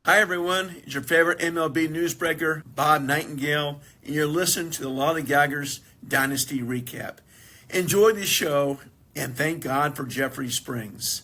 Hi, everyone. It's your favorite MLB newsbreaker, Bob Nightingale, and you're listening to the Lollygaggers Dynasty Recap. Enjoy the show, and thank God for Jeffrey Springs.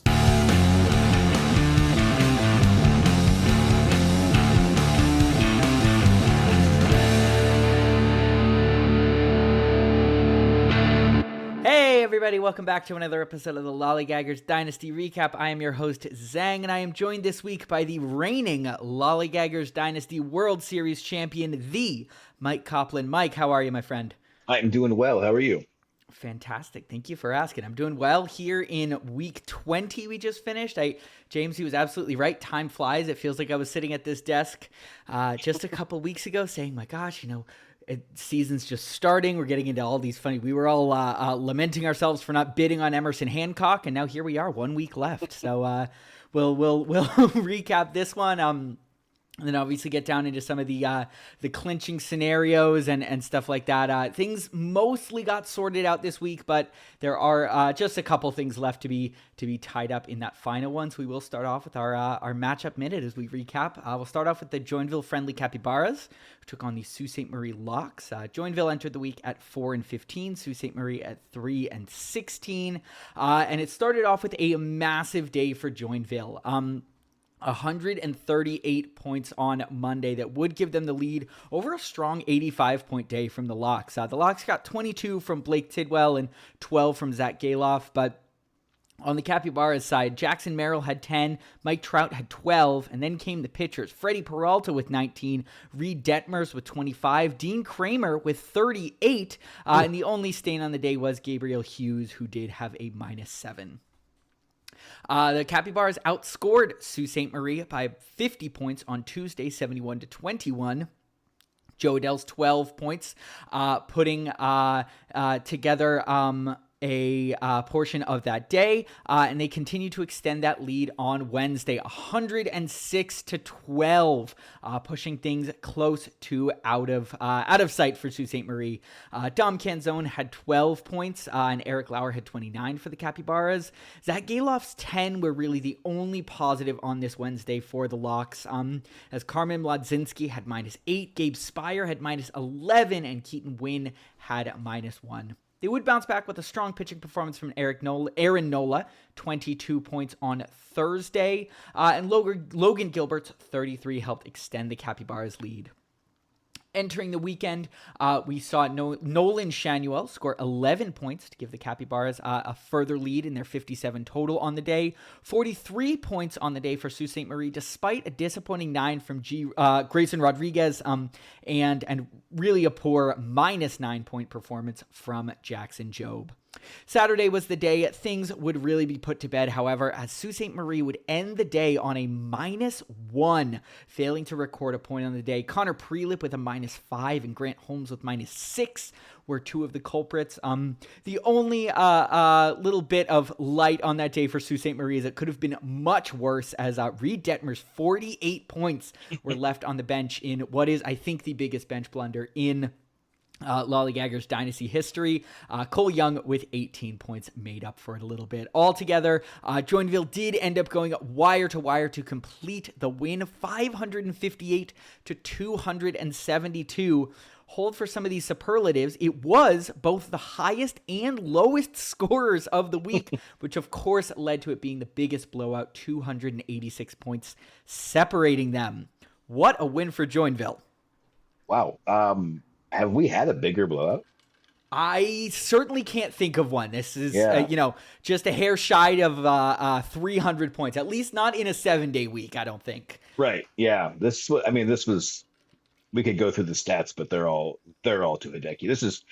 Hey everybody, welcome back to another episode of the Lollygaggers Dynasty Recap. I am your host, Zang, and I am joined this week by the reigning Lollygaggers Dynasty World Series champion, the Mike Copland. Mike, how are you, my friend? I'm doing well. How are you? Fantastic. Thank you for asking. I'm doing well here in week 20 we just finished. James, he was absolutely right. Time flies. It feels like I was sitting at this desk just a couple weeks ago saying, my gosh, season's just starting. We're getting into all these funny. We were all lamenting ourselves for not bidding on Emerson Hancock, and now here we are, 1 week left. So we'll recap this one. And then obviously get down into some of the clinching scenarios and stuff like that. Things mostly got sorted out this week, but there are just a couple things left to be tied up in that final one. So we will start off with our matchup minute as we recap. We'll start off with the Joinville friendly Capybaras, who took on the Sault Ste. Marie Locks. Joinville entered the week at 4-15, Sault Ste. Marie at 3-16, and it started off with a massive day for Joinville. 138 points on Monday that would give them the lead over a strong 85-point day from the Locks. The Locks got 22 from Blake Tidwell and 12 from Zach Galoff, but on the Capybaras side, Jackson Merrill had 10, Mike Trout had 12, and then came the pitchers. Freddie Peralta with 19, Reed Detmers with 25, Dean Kramer with 38, and the only stain on the day was Gabriel Hughes, who did have a -7. The Capybaras outscored Sault Ste. Marie by 50 points on Tuesday, 71-21. Joe Adell's 12 points, putting together a portion of that day, and they continue to extend that lead on Wednesday, 106-12, pushing things close to out of sight for Sault Ste. Marie. Dom Canzone had 12 points, and Eric Lauer had 29 for the Capybaras. Zach Galoff's 10 were really the only positive on this Wednesday for the Locks, as Carmen Mlodzinski had -8, Gabe Spire had -11, and Keaton Wynn had -1. They would bounce back with a strong pitching performance from Aaron Nola, 22 points on Thursday, and Logan Gilbert's 33 helped extend the Capybaras' lead. Entering the weekend, we saw Nolan Shanuel score 11 points to give the Capybaras a further lead in their 57 total on the day. 43 points on the day for Sault Ste. Marie, despite a disappointing 9 from Grayson Rodriguez and really a poor -9-point performance from Jackson Jobe. Saturday was the day things would really be put to bed, however, as Sault Ste. Marie would end the day on a -1, failing to record a point on the day. Connor Prelip with a -5 and Grant Holmes with -6 were two of the culprits. The only little bit of light on that day for Sault Ste. Marie is it could have been much worse, as Reed Detmer's 48 points were left on the bench in what is, I think, the biggest bench blunder in Lollygaggers Dynasty history. Cole Young with 18 points made up for it a little bit. Altogether, Joinville did end up going wire to wire to complete the win, 558-272. Hold for some of these superlatives. It was both the highest and lowest scorers of the week, which of course led to it being the biggest blowout, 286 points separating them. What a win for Joinville. Wow. Have we had a bigger blowout? I certainly can't think of one. This is, Yeah. just a hair shy of 300 points, at least not in a 7-day week, I don't think. Right. Yeah. This was. We could go through the stats, but they're all to Hideki. This is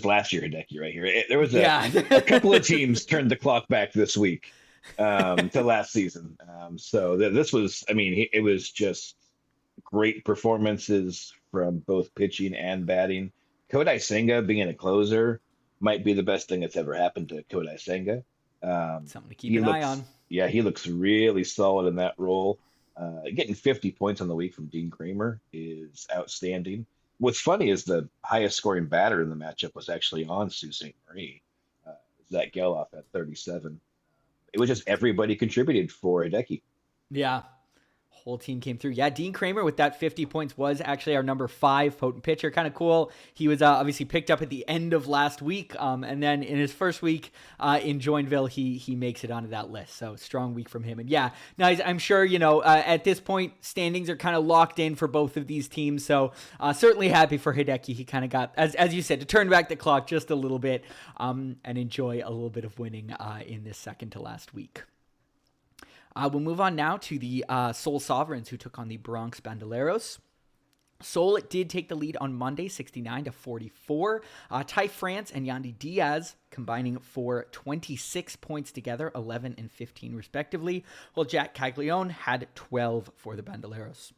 last year Hideki right here. There was a couple of teams turned the clock back this week to last season. So this was. It was just great performances from both pitching and batting. Kodai Senga being a closer might be the best thing that's ever happened to Kodai Senga. Something to keep an eye on. Yeah, he looks really solid in that role. Getting 50 points on the week from Dean Kramer is outstanding. What's funny is the highest scoring batter in the matchup was actually on Sault Ste. Marie. Zach Geloff at 37. It was just everybody contributed for Hideki. Yeah. whole team came through. Yeah, Dean Kramer with that 50 points was actually our number 5 potent pitcher. Kind of cool. He was obviously picked up at the end of last week, and then in his first week in Joinville, he makes it onto that list. So strong week from him. And yeah, now I'm sure at this point standings are kind of locked in for both of these teams. So certainly happy for Hideki. He kind of got, as you said, to turn back the clock just a little bit and enjoy a little bit of winning in this second to last week. We'll move on now to the Seoul Sovereigns, who took on the Bronx Bandoleros. Seoul did take the lead on Monday, 69-44. Ty France and Yandy Diaz combining for 26 points together, 11 and 15 respectively, while Jack Caglione had 12 for the Bandoleros.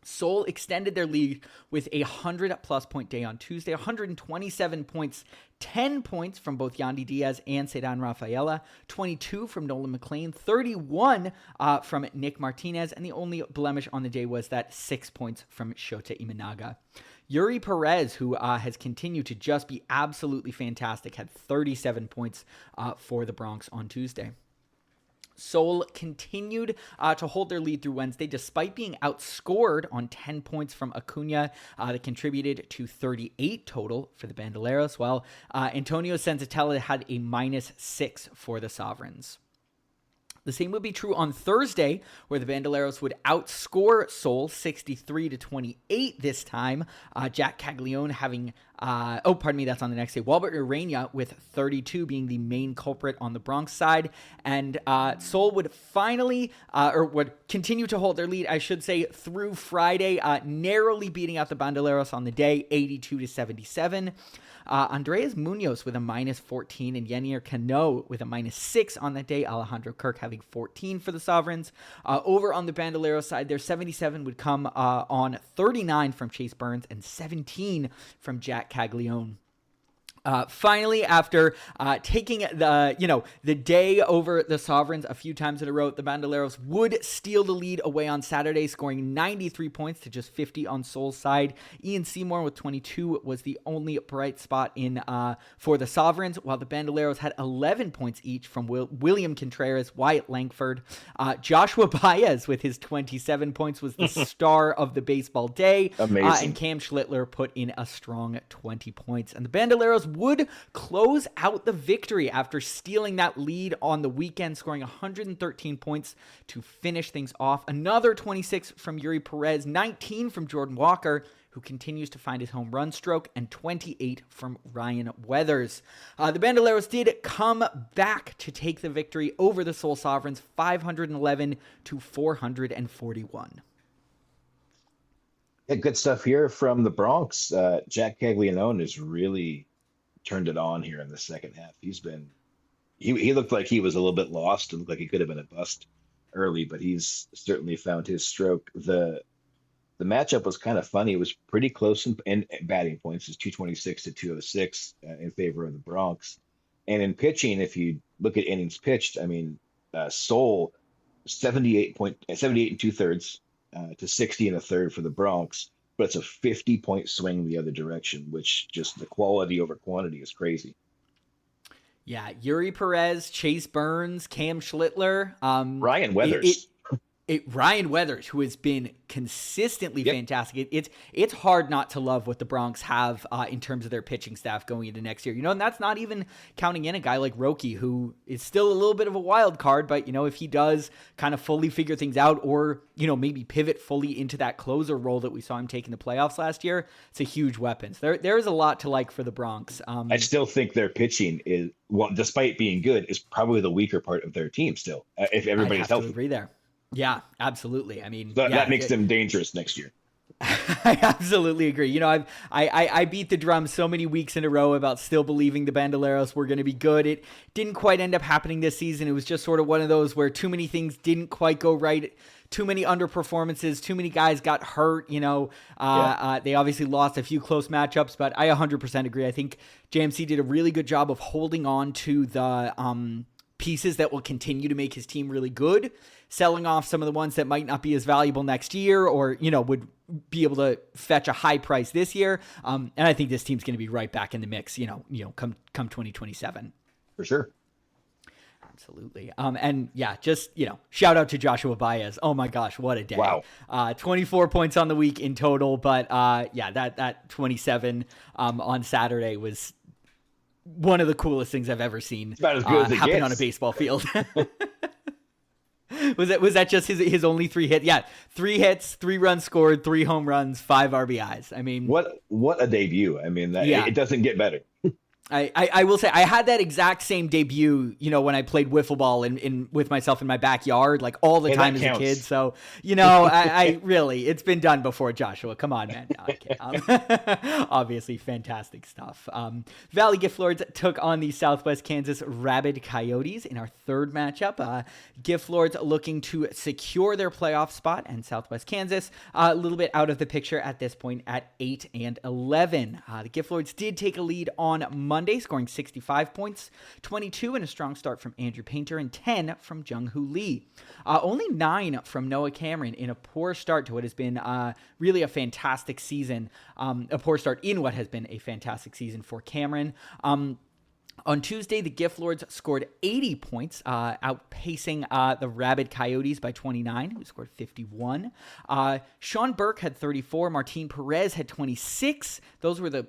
Seoul extended their lead with a 100-plus point day on Tuesday, 127 points, 10 points from both Yandy Diaz and Sedan Rafaela, 22 from Nolan McLean, 31 from Nick Martinez, and the only blemish on the day was that 6 points from Shota Imanaga. Yuri Perez, who has continued to just be absolutely fantastic, had 37 points for the Bronx on Tuesday. Seoul continued to hold their lead through Wednesday, despite being outscored on 10 points from Acuna. That contributed to 38 total for the Bandoleros, while Antonio Senzatella had a -6 for the Sovereigns. The same would be true on Thursday, where the Bandoleros would outscore Seoul 63-28 this time. Jack Caglione having, that's on the next day. Walbert Urania with 32 being the main culprit on the Bronx side. And Seoul would finally, would continue to hold their lead, I should say, through Friday, narrowly beating out the Bandoleros on the day, 82-77. Andreas Munoz with a -14 and Yenier Cano with a -6 on that day. Alejandro Kirk having 14 for the Sovereigns. Over on the Bandolero side, their 77 would come on 39 from Chase Burns and 17 from Jack Caglione. Finally, after taking the day over the Sovereigns a few times in a row, the Bandoleros would steal the lead away on Saturday, scoring 93 points to just 50 on Seoul's side. Ian Seymour with 22 was the only bright spot in for the Sovereigns, while the Bandoleros had 11 points each from William Contreras, Wyatt Langford. Joshua Baez with his 27 points was the star of the baseball day. Amazing. And Cam Schlittler put in a strong 20 points. And the Bandoleros would close out the victory after stealing that lead on the weekend, scoring 113 points to finish things off. Another 26 from Yuri Perez, 19 from Jordan Walker, who continues to find his home run stroke, and 28 from Ryan Weathers. The Bandoleros did come back to take the victory over the Seoul Sovereigns, 511-441. Yeah, good stuff here from the Bronx. Jack Caglione has really turned it on here in the second half. He looked like he was a little bit lost and looked like he could have been a bust early, but he's certainly found his stroke. The matchup was kind of funny. It was pretty close in batting points. It's 226-206 in favor of the Bronx. And in pitching, if you look at innings pitched, Seoul 78 and 2/3 to 60 and a third for the Bronx. But it's a 50-point swing the other direction, which just the quality over quantity is crazy. Yeah, Yuri Perez, Chase Burns, Cam Schlittler. Ryan Weathers. Ryan Weathers, who has been consistently fantastic. It's hard not to love what the Bronx have in terms of their pitching staff going into next year. And that's not even counting in a guy like Roki, who is still a little bit of a wild card. But, if he does kind of fully figure things out or, maybe pivot fully into that closer role that we saw him take in the playoffs last year, it's a huge weapon. So there is a lot to like for the Bronx. I still think their pitching is, despite being good, is probably the weaker part of their team still, if everybody's healthy. I agree there. Yeah, absolutely. That makes them dangerous next year. I absolutely agree. I beat the drum so many weeks in a row about still believing the Bandoleros were going to be good. It didn't quite end up happening this season. It was just sort of one of those where too many things didn't quite go right. Too many underperformances. Too many guys got hurt. They obviously lost a few close matchups, but I 100% agree. I think JMC did a really good job of holding on to the pieces that will continue to make his team really good, selling off some of the ones that might not be as valuable next year or, would be able to fetch a high price this year. And I think this team's going to be right back in the mix, come 2027. For sure. Absolutely. And yeah, just, shout out to Joshua Baez. Oh my gosh, what a day. Wow. 24 points on the week in total, but that 27 on Saturday was one of the coolest things I've ever seen about as good as it happen gets on a baseball field. Was that just his only 3 hits? Yeah, 3 hits, 3 runs scored, 3 home runs, 5 RBIs. I mean, what a debut. I mean, it doesn't get better. I will say I had that exact same debut, when I played wiffle ball in with myself in my backyard, like all the time as a kid. So, I really, it's been done before, Joshua. Come on, man. No, I can't. Obviously, fantastic stuff. Valley Gift Lords took on the Southwest Kansas Rabid Coyotes in our third matchup. Gift Lords looking to secure their playoff spot, and Southwest Kansas a little bit out of the picture at this point at 8-11. The Gift Lords did take a lead on Monday, scoring 65 points, 22 in a strong start from Andrew Painter, and 10 from Jung-Hoo Lee. Only 9 from Noah Cameron in a poor start to what has been really a fantastic season, a poor start in what has been a fantastic season for Cameron. On Tuesday, the Gift Lords scored 80 points, outpacing the Rabid Coyotes by 29, who scored 51. Sean Burke had 34. Martin Perez had 26. Those were the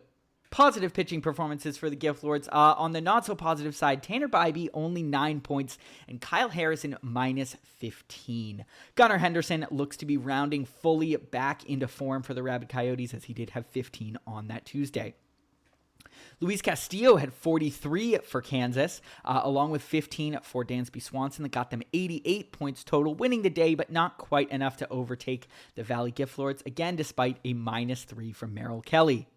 positive pitching performances for the Gift Lords. On the not-so-positive side, Tanner Bybee, only 9 points, and Kyle Harrison, minus 15. Gunnar Henderson looks to be rounding fully back into form for the Rabid Coyotes, as he did have 15 on that Tuesday. Luis Castillo had 43 for Kansas, along with 15 for Dansby Swanson. That got them 88 points total, winning the day, but not quite enough to overtake the Valley Gift Lords, again, despite a minus 3 from Merrill Kelly.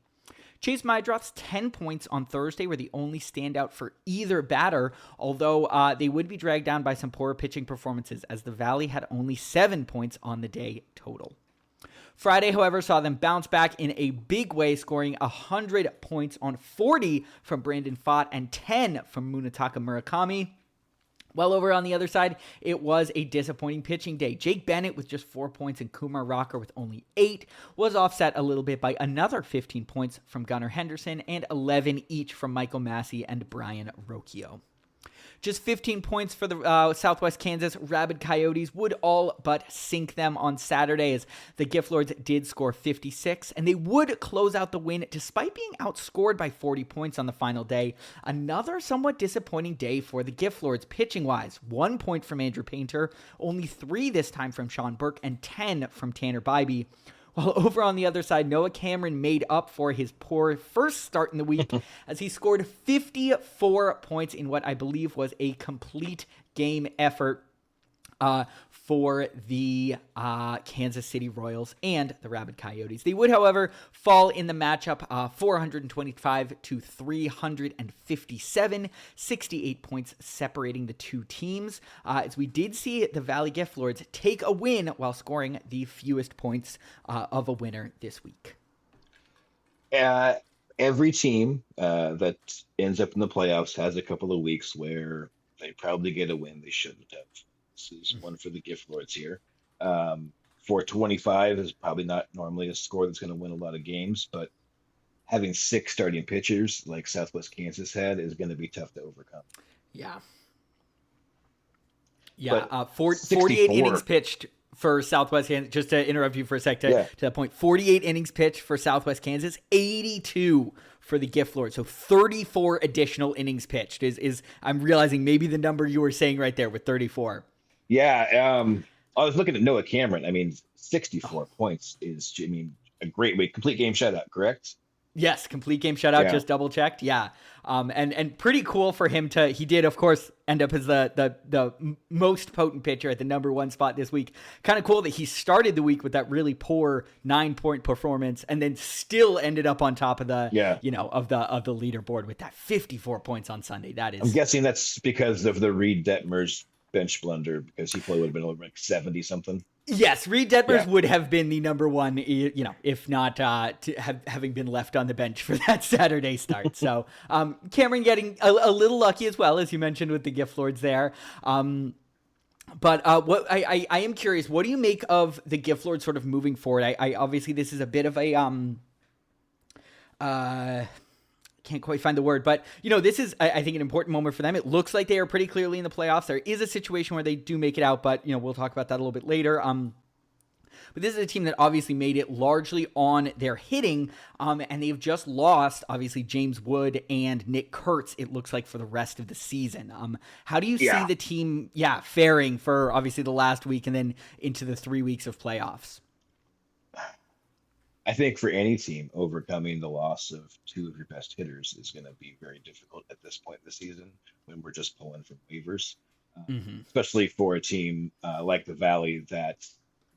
Chase Mydroth's 10 points on Thursday were the only standout for either batter, although they would be dragged down by some poor pitching performances, as the Valley had only 7 points on the day total. Friday, however, saw them bounce back in a big way, scoring 100 points on 40 from Brandon Pfaadt and 10 from Munetaka Murakami. Well, over on the other side, it was a disappointing pitching day. Jake Bennett with just 4 points and Kumar Rocker with only 8 was offset a little bit by another 15 points from Gunnar Henderson and 11 each from Michael Massey and Brian Rocchio. Just 15 points for the Southwest Kansas Rabid Coyotes would all but sink them on Saturday, as the Gift Lords did score 56, and they would close out the win despite being outscored by 40 points on the final day. Another somewhat disappointing day for the Gift Lords pitching-wise. 1 point from Andrew Painter, only 3 this time from Sean Burke, and 10 from Tanner Bybee. While over on the other side, Noah Cameron made up for his poor first start in the week as he scored 54 points in what I believe was a complete game effort for the Kansas City Royals and the Rabid Coyotes. They would, however, fall in the matchup 425 to 357, 68 points separating the two teams, as we did see the Valley Gift Lords take a win while scoring the fewest points of a winner this week. Every team that ends up in the playoffs has a couple of weeks where they probably get a win they shouldn't have. This is one for the Gift Lords here. 425 is probably not normally a score that's going to win a lot of games, but having 6 starting pitchers like Southwest Kansas had is going to be tough to overcome. Yeah. 48 innings pitched for Southwest Kansas. Just to interrupt you for a sec to that point, 48 innings pitched for Southwest Kansas, 82 for the Gift Lords. So 34 additional innings pitched is I'm realizing maybe the number you were saying right there with 34. Yeah, I was looking at Noah Cameron. I mean, 64 points is, a great way. Complete game shutout, correct? Yes, complete game shutout, just double checked. Yeah. And pretty cool for him he did, of course, end up as the most potent pitcher at the number 1 spot this week. Kind of cool that he started the week with that really poor 9-point performance and then still ended up on top of the leaderboard with that 54 points on Sunday. That is, I'm guessing that's because of the Reed Detmers bench blunder, because he probably would have been over like 70 something. Yes, Reed Detmers would have been the number 1, if not having been left on the bench for that Saturday start. So Cameron getting a little lucky as well, as you mentioned with the Gift Lords there. But what I am curious, what do you make of the Gift Lords sort of moving forward? I obviously this is a bit of a can't quite find the word, but this is, I think, an important moment for them. It looks like they are pretty clearly in the playoffs. There is a situation where they do make it out, but we'll talk about that a little bit later. But this is a team that obviously made it largely on their hitting, and they've just lost, obviously, James Wood and Nick Kurtz, it looks like, for the rest of the season. How do you see the team, faring for, obviously, the last week and then into the 3 weeks of playoffs? I think for any team, overcoming the loss of two of your best hitters is going to be very difficult at this point in the season when we're just pulling from waivers, especially for a team like the Valley that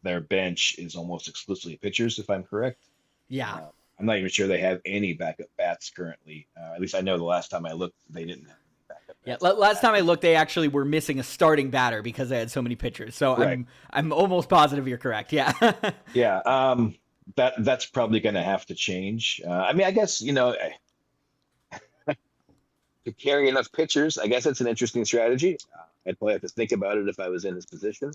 their bench is almost exclusively pitchers, if I'm correct. Yeah. I'm not even sure they have any backup bats currently. At least I know the last time I looked, they didn't have any backup bats. Yeah, last time I looked, they actually were missing a starting batter because they had so many pitchers. So right. I'm almost positive you're correct. Yeah. Yeah. That's probably going to have to change. I mean, I guess, to carry enough pitchers, I guess that's an interesting strategy. I'd probably have to think about it if I was in his position.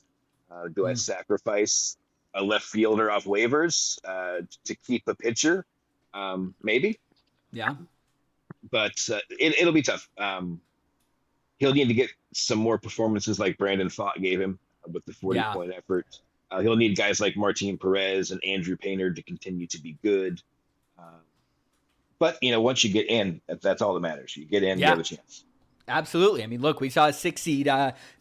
Do I sacrifice a left fielder off waivers to keep a pitcher? Maybe. Yeah. But it'll be tough. He'll need to get some more performances like Brandon Pfaadt gave him with the 40-point effort. He'll need guys like Martin Perez and Andrew Painter to continue to be good. But, once you get in, that's all that matters. You get in, you have a chance. Absolutely. I mean, look, we saw a 6 seed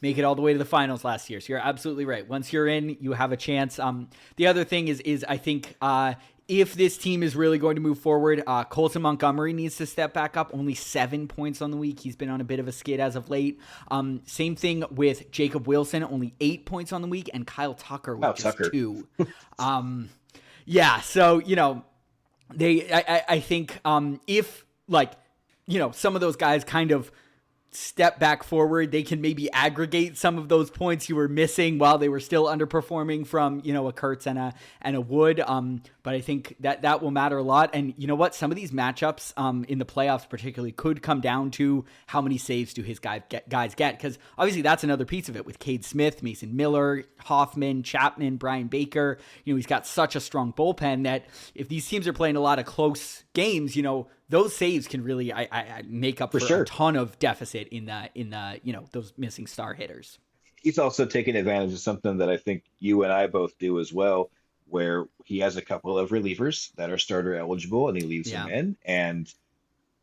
make it all the way to the finals last year. So you're absolutely right. Once you're in, you have a chance. The other thing is I think if this team is really going to move forward, Colson Montgomery needs to step back up. Only 7 points on the week. He's been on a bit of a skid as of late. Same thing with Jacob Wilson, only 8 points on the week, and Kyle Tucker with just 2. So, I think if, some of those guys kind of step back forward, they can maybe aggregate some of those points you were missing while they were still underperforming from, a Kurtz and a Wood. But I think that will matter a lot. And you know what? Some of these matchups in the playoffs particularly could come down to how many saves do his guys get. Because obviously that's another piece of it with Cade Smith, Mason Miller, Hoffman, Chapman, Brian Baker. He's got such a strong bullpen that if these teams are playing a lot of close games, those saves can really I make up for a ton of deficit in the those missing star hitters. He's also taking advantage of something that I think you and I both do as well, where he has a couple of relievers that are starter eligible and he leaves them in. And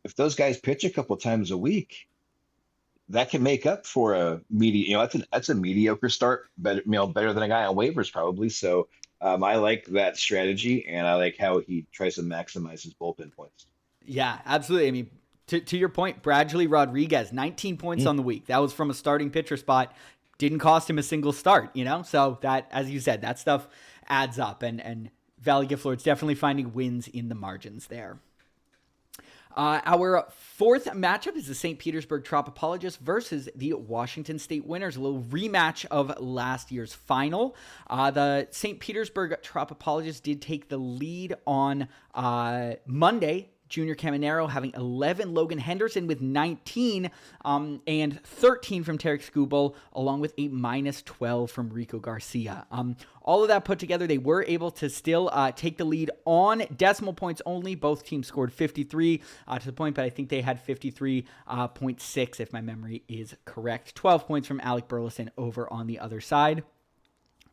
if those guys pitch a couple times a week, that can make up for a that's a mediocre start, better than a guy on waivers probably. So I like that strategy, and I like how he tries to maximize his bullpen points. Yeah, absolutely. I mean, to your point, Bradley Rodriguez, 19 points on the week. That was from a starting pitcher spot. Didn't cost him a single start, So that, as you said, that stuff adds up. And Valley Gift Lord's definitely finding wins in the margins there. Our fourth matchup is the St. Petersburg Tropopologists versus the Washington State Winners, a little rematch of last year's final. The St. Petersburg Tropopologists did take the lead on Monday. Junior Caminero having 11, Logan Henderson with 19, and 13 from Tarek Skubal, along with a minus 12 from Rico Garcia. All of that put together, they were able to still take the lead on decimal points only. Both teams scored 53 to the point, but I think they had 53.6 if my memory is correct. 12 points from Alec Burleson over on the other side.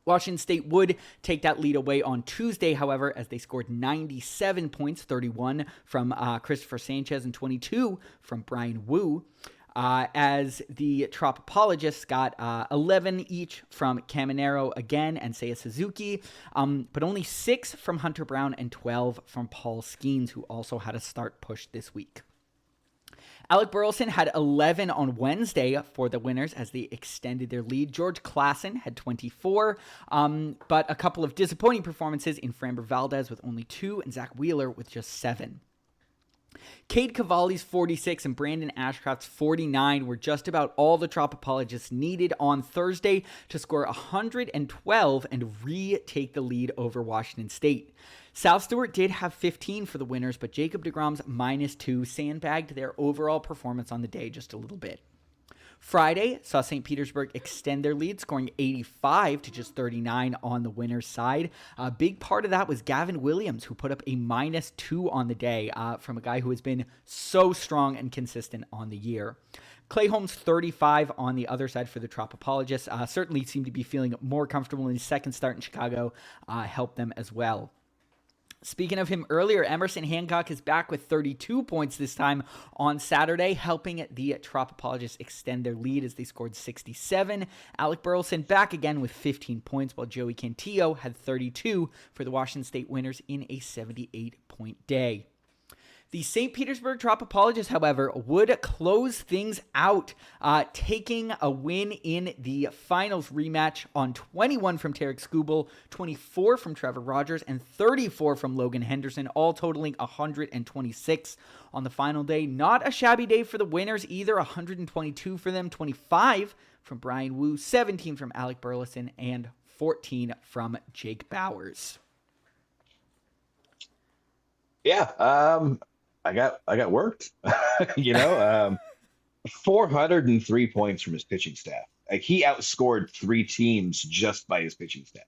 Washington State would take that lead away on Tuesday, however, as they scored 97 points, 31 from Christopher Sanchez and 22 from Brian Wu, as the Tropopologists got 11 each from Caminero again and Seiya Suzuki, but only 6 from Hunter Brown and 12 from Paul Skeens, who also had a start push this week. Alec Burleson had 11 on Wednesday for the Winners as they extended their lead. George Klassen had 24, but a couple of disappointing performances in Framber Valdez with only 2 and Zach Wheeler with just 7. Cade Cavalli's 46 and Brandon Ashcraft's 49 were just about all the Tropopologists needed on Thursday to score 112 and retake the lead over Washington State. South Stewart did have 15 for the Winners, but Jacob deGrom's minus 2 sandbagged their overall performance on the day just a little bit. Friday saw St. Petersburg extend their lead, scoring 85 to just 39 on the winner's side. A big part of that was Gavin Williams, who put up a -2 on the day from a guy who has been so strong and consistent on the year. Clay Holmes, 35 on the other side for the Tropopologists. Certainly seemed to be feeling more comfortable in his second start in Chicago. Helped them as well. Speaking of him earlier, Emerson Hancock is back with 32 points this time on Saturday, helping the Tropopologists extend their lead as they scored 67. Alec Burleson back again with 15 points, while Joey Cantillo had 32 for the Washington State winners in a 78-point day. The St. Petersburg Tropopologists, however, would close things out, taking a win in the finals rematch on 21 from Tarek Skubal, 24 from Trevor Rogers, and 34 from Logan Henderson, all totaling 126 on the final day. Not a shabby day for the winners either, 122 for them, 25 from Brian Wu, 17 from Alec Burleson, and 14 from Jake Bowers. Yeah, I got worked. 403 points from his pitching staff. Like, he outscored 3 teams just by his pitching staff.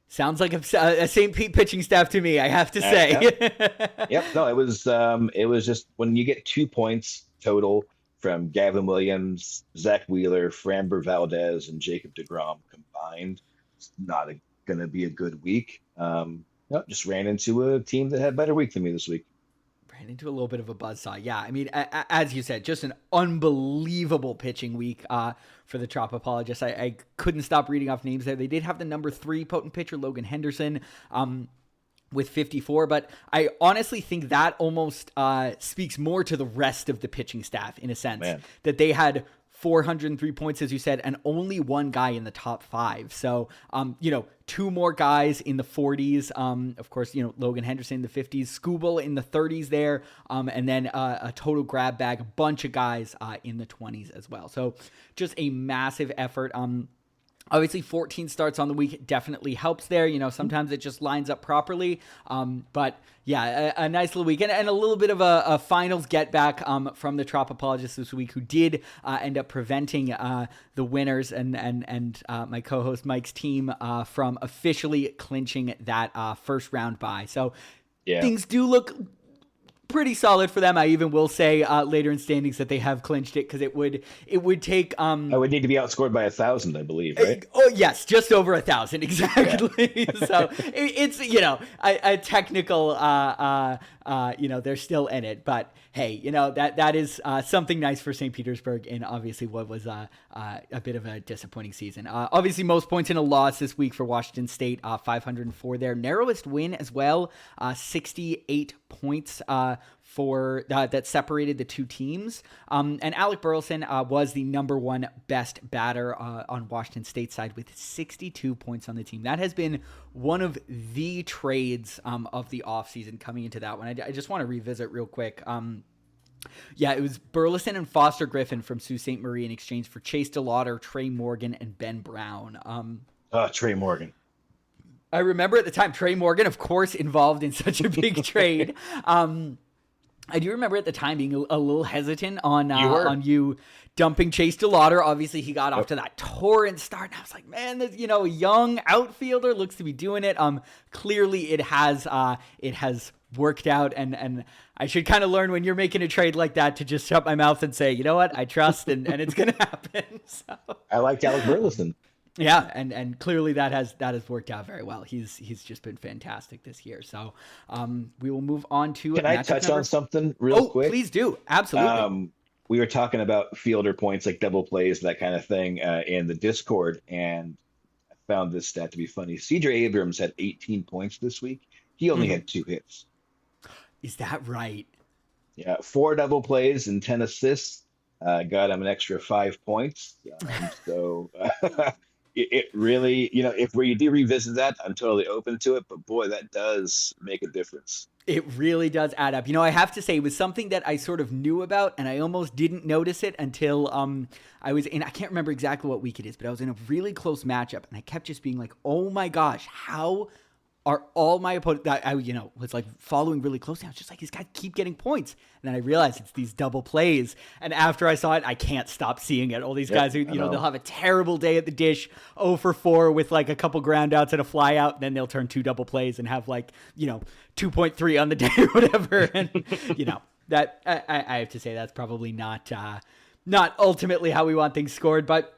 Sounds like a St. Pete pitching staff to me, I have to say. Yep. No, it was just when you get 2 points total from Gavin Williams, Zach Wheeler, Framber Valdez, and Jacob deGrom combined, it's not going to be a good week. Just ran into a team that had a better week than me this week. Ran into a little bit of a buzzsaw. Yeah, I mean, as you said, just an unbelievable pitching week for the Tropopologists. I couldn't stop reading off names there. They did have the number 3 potent pitcher, Logan Henderson, with 54, but I honestly think that almost speaks more to the rest of the pitching staff in a sense. Man. That they had 403 points, as you said, and only one guy in the top 5. So, 2 more guys in the 40s. Of course, Logan Henderson in the 50s, Skubal in the 30s there, and then a total grab bag, a bunch of guys in the 20s as well. So just a massive effort. Obviously, 14 starts on the week definitely helps there. Sometimes it just lines up properly. But yeah, a nice little week. And a little bit of a finals get back from the Tropopologists this week, who did end up preventing the winners and my co-host Mike's team from officially clinching that first round bye. So things do look pretty solid for them. I even will say later in standings that they have clinched it, because it would take I would need to be outscored by 1,000, I believe, right? Oh yes, just over 1,000 exactly. Yeah. So it's a technical they're still in it, but hey, that is something nice for St. Petersburg in obviously what was a bit of a disappointing season. Obviously most points in a loss this week for Washington State, 504 there. Narrowest win as well, 68 points for that separated the 2 teams. And Alec Burleson was the number 1 best batter on Washington State side with 62 points on the team. That has been one of the trades of the offseason coming into that one. I just want to revisit real quick. It was Burleson and Foster Griffin from Sault Ste. Marie in exchange for Chase DeLauder, Trey Morgan, and Ben Brown. Trey Morgan. I remember at the time, Trey Morgan, of course, involved in such a big trade. I do remember at the time being a little hesitant on you dumping Chase DeLauder. Obviously, he got off to that torrent start, and I was like, man, this a young outfielder looks to be doing it. Clearly, it has worked out, and I should kind of learn when you're making a trade like that to just shut my mouth and say, you know what, I trust, and it's going to happen. So. I liked Alec Burleson. Yeah, and clearly that has worked out very well. He's just been fantastic this year. So we will move on to. Can I touch on something real quick? Please do. Absolutely. We were talking about fielder points, like double plays, that kind of thing, in the Discord, and I found this stat to be funny. CJ Abrams had 18 points this week. He only had 2 hits. Is that right? Yeah, 4 double plays and 10 assists. Got him an extra 5 points. It really, if you do revisit that, I'm totally open to it. But boy, that does make a difference. It really does add up. I have to say, it was something that I sort of knew about, and I almost didn't notice it until I was in, I can't remember exactly what week it is, but I was in a really close matchup, and I kept just being like, oh my gosh, how are all my opponents that I, was like following really closely. I was just like, these guys keep getting points. And then I realized it's these double plays. And after I saw it, I can't stop seeing it. All these guys who, they'll have a terrible day at the dish, 0 for 4 with like a couple ground outs and a fly out. Then they'll turn 2 double plays and have like, 2.3 on the day or whatever. And, that I have to say that's probably not ultimately how we want things scored, but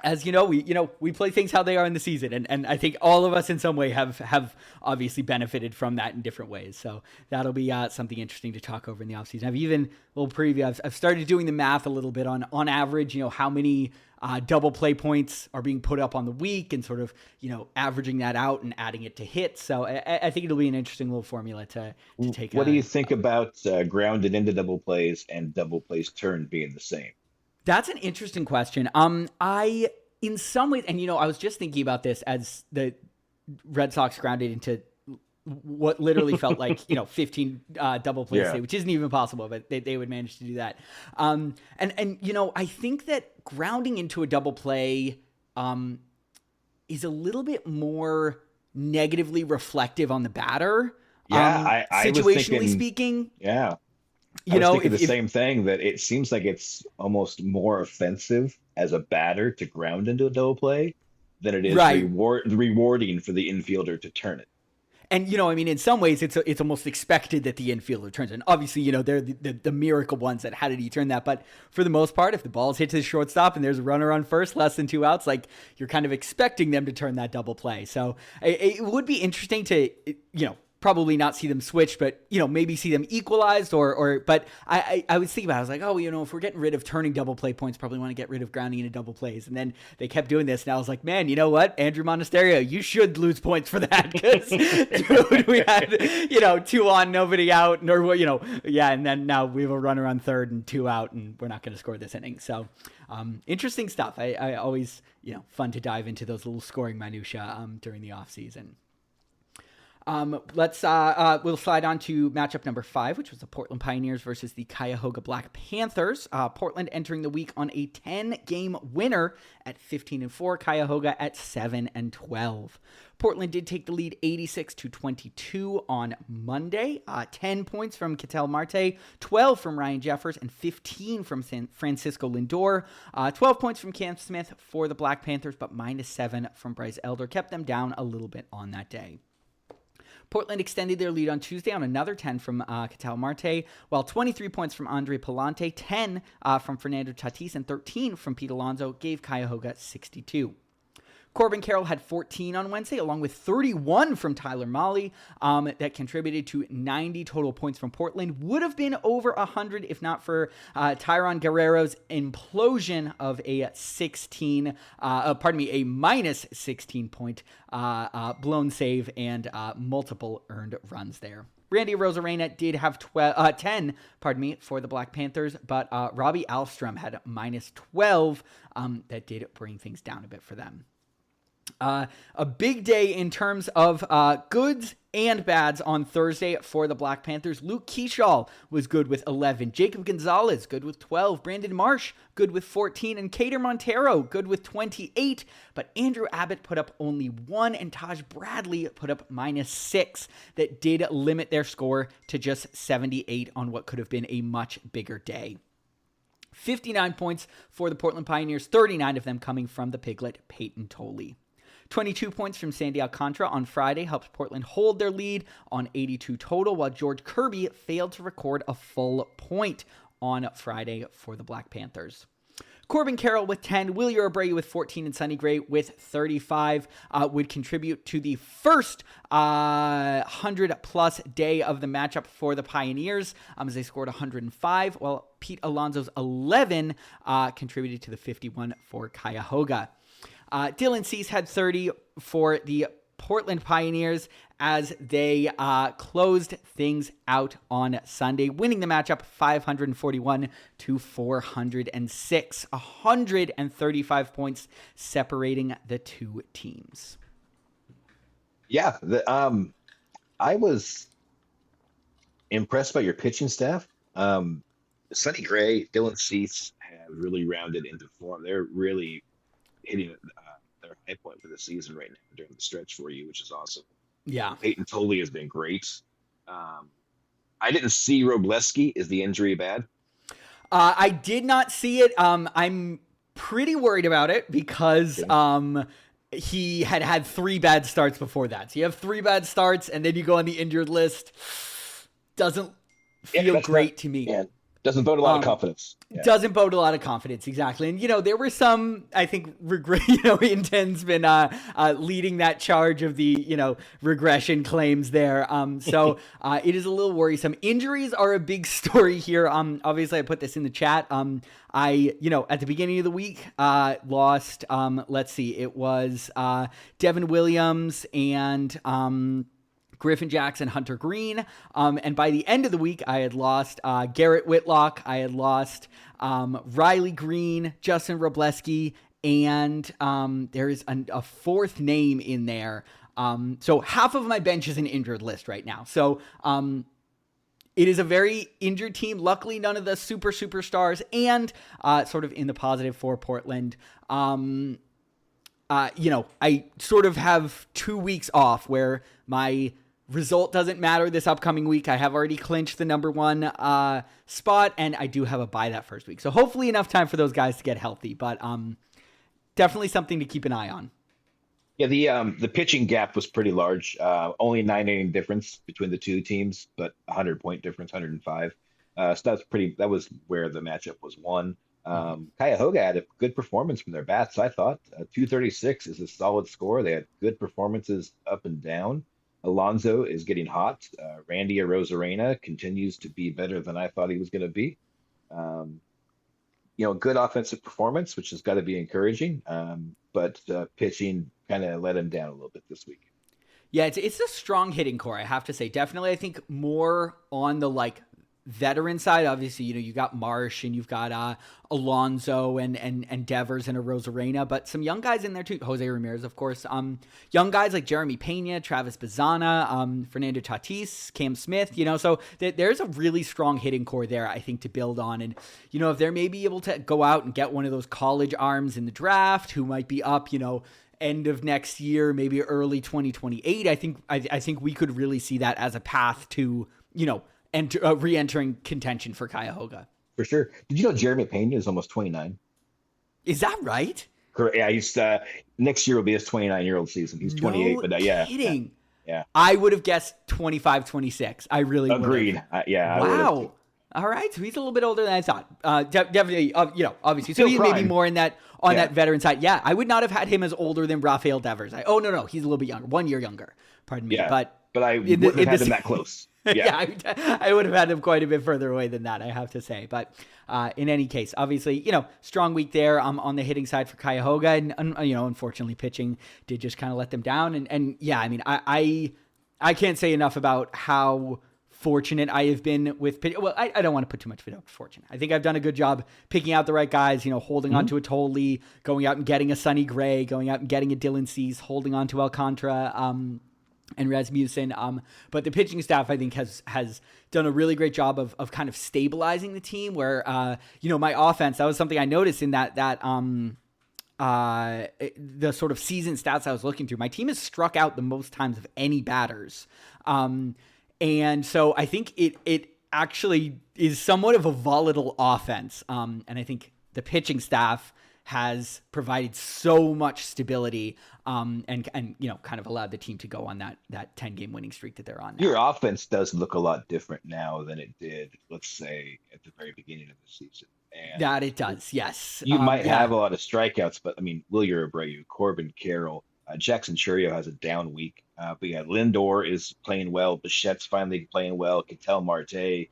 as we play things how they are in the season, and I think all of us in some way have obviously benefited from that in different ways. So that'll be something interesting to talk over in the offseason. I've even a little preview. I've started doing the math a little bit on average. How many double play points are being put up on the week, and sort of averaging that out and adding it to hits. So I think it'll be an interesting little formula to take. What do you think about grounded into double plays and double plays turned being the same? That's an interesting question. In some ways, and I was just thinking about this as the Red Sox grounded into what literally felt like 15 double plays today, which isn't even possible, but they would manage to do that. And I think that grounding into a double play is a little bit more negatively reflective on the batter. I situationally speaking. Yeah. I was thinking the same thing, that it seems like it's almost more offensive as a batter to ground into a double play than it is rewarding for the infielder to turn it. And, in some ways, it's almost expected that the infielder turns it. And obviously, they're the miracle ones that how did he turn that? But for the most part, if the ball's hit to the shortstop and there's a runner on first, less than 2 outs, like you're kind of expecting them to turn that double play. So it would be interesting to, probably not see them switch, but maybe see them equalized but I was thinking about it. I was like, if we're getting rid of turning double play points, probably want to get rid of grounding into double plays. And then they kept doing this, and I was like, man, you know what, Andrew Monasterio, you should lose points for that, because dude, we had 2 on, nobody out, and then now we have a runner on third and 2 out, and we're not going to score this inning. So interesting stuff. I always fun to dive into those little scoring minutia during the off season. We'll slide on to matchup number 5, which was the Portland Pioneers versus the Cuyahoga Black Panthers. Portland entering the week on a 10-game winner at 15-4, Cuyahoga at 7-12. Portland did take the lead 86-22 on Monday. 10 points from Ketel Marte, 12 from Ryan Jeffers, and 15 from Francisco Lindor. 12 points from Cam Smith for the Black Panthers, but -7 from Bryce Elder kept them down a little bit on that day. Portland extended their lead on Tuesday on another 10 from Ketel Marte, while 23 points from Andre Palante, 10 from Fernando Tatis, and 13 from Pete Alonso gave Cuyahoga 62. Corbin Carroll had 14 on Wednesday, along with 31 from Tyler Mahle, that contributed to 90 total points from Portland. Would have been over 100 if not for Tyron Guerrero's implosion of a minus 16 point blown save and multiple earned runs there. Randy Arozarena did have 10 for the Black Panthers, but Robbie Alstrom had -12. That did bring things down a bit for them. A big day in terms of goods and bads on Thursday for the Black Panthers. Luke Keeschall was good with 11. Jacob Gonzalez, good with 12. Brandon Marsh, good with 14. And Cater Montero, good with 28. But Andrew Abbott put up only 1, and Taj Bradley put up -6. That did limit their score to just 78 on what could have been a much bigger day. 59 points for the Portland Pioneers, 39 of them coming from the Piglet, Peyton Tolley. 22 points from Sandy Alcantara on Friday helped Portland hold their lead on 82 total, while George Kirby failed to record a full point on Friday for the Black Panthers. Corbin Carroll with 10, Willie Abreu with 14, and Sonny Gray with 35 would contribute to the first 100-plus day of the matchup for the Pioneers, as they scored 105, while Pete Alonso's 11 contributed to the 51 for Cuyahoga. Dylan Cease had 30 for the Portland Pioneers as they closed things out on Sunday, winning the matchup 541-406, 135 points separating the two teams. Yeah, I was impressed by your pitching staff. Sonny Gray, Dylan Cease have really rounded into form. They're really hitting their high point for the season right now during the stretch for you, which is awesome. Yeah. Peyton Tolley has been great. I didn't see Robleski. Is the injury bad? I did not see it. I'm pretty worried about it because he had 3 bad starts before that. So you have 3 bad starts, and then you go on the injured list. Doesn't feel great to me. Yeah, doesn't bode a lot of confidence. Yeah. Doesn't bode a lot of confidence, exactly. And, there were some, I think, regret, Inton's been leading that charge of the, regression claims there. So it is a little worrisome. Injuries are a big story here. Obviously, I put this in the chat. I, at the beginning of the week, lost, let's see, it was Devin Williams and Griffin Jackson, Hunter Green. And by the end of the week, I had lost Garrett Whitlock. I had lost Riley Green, Justin Robleski, and there is a 4th name in there. So half of my bench is an injured list right now. So it is a very injured team. Luckily, none of the superstars, and sort of in the positive for Portland. I sort of have 2 weeks off where my result doesn't matter this upcoming week. I have already clinched the number 1 spot, and I do have a bye that first week. So hopefully enough time for those guys to get healthy, but definitely something to keep an eye on. Yeah, the pitching gap was pretty large. Only 9 inning difference between the two teams, but 100-point difference, 105. So that was where the matchup was won. Cuyahoga had a good performance from their bats, I thought. 236 is a solid score. They had good performances up and down. Alonso is getting hot. Randy Arozarena continues to be better than I thought he was going to be. Good offensive performance, which has got to be encouraging. But pitching kind of let him down a little bit this week. Yeah, it's a strong hitting core, I have to say. Definitely, I think more on the veteran side. Obviously, you got Marsh and you've got Alonso and Devers and Arozarena, but some young guys in there too. Jose Ramirez, of course. Young guys like Jeremy Pena, Travis Bazana, Fernando Tatis, Cam Smith. So there's a really strong hitting core there, I think, to build on. And if they're maybe able to go out and get one of those college arms in the draft who might be up, end of next year, maybe early 2028. I think we could really see that as a path to re-entering contention for Cuyahoga. For sure. Did you know Jeremy Pena is almost 29? Is that right? Correct. Yeah, he's next year will be his 29-year-old season. He's 28, no but yeah. Kidding. Yeah. I would have guessed 25, 26. I really would. Agreed. Yeah. Wow. All right, so he's a little bit older than I thought. Definitely, obviously. So Still he prime. may be more in that that veteran side. Yeah, I would not have had him as older than Rafael Devers. No, he's a little bit younger, 1 year younger. Pardon me. Yeah, but I wouldn't have had him that close. Yeah, I would have had him quite a bit further away than that, I have to say. But in any case, obviously, strong week there on the hitting side for Cuyahoga, and unfortunately, pitching did just kind of let them down. And yeah, I mean, I can't say enough about how fortunate I have been with pitching. Well, I don't want to put too much of it fortune. I think I've done a good job picking out the right guys, holding on to a Tolley, going out and getting a Sonny Gray, going out and getting a Dylan Cease, holding on to Alcantara, and Rasmussen. But the pitching staff, I think, has done a really great job of kind of stabilizing the team where, my offense, that was something I noticed in that the sort of season stats I was looking through. My team has struck out the most times of any batters. And so I think it actually is somewhat of a volatile offense. And I think the pitching staff has provided so much stability and kind of allowed the team to go on that 10-game winning streak that they're on now. Your offense does look a lot different now than it did, let's say, at the very beginning of the season. And that it does, yes. You might have a lot of strikeouts, but I mean, Wilyer Abreu, Corbin Carroll, Jackson Churio has a down week. But yeah, Lindor is playing well. Bichette's finally playing well. Ketel Marte, you're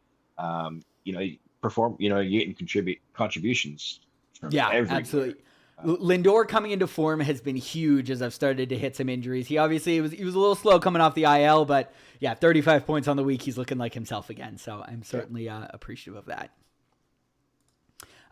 getting contributions from everywhere. Absolutely. Lindor coming into form has been huge as I've started to hit some injuries. He obviously he was a little slow coming off the IL, but yeah, 35 points on the week. He's looking like himself again. So I'm certainly appreciative of that.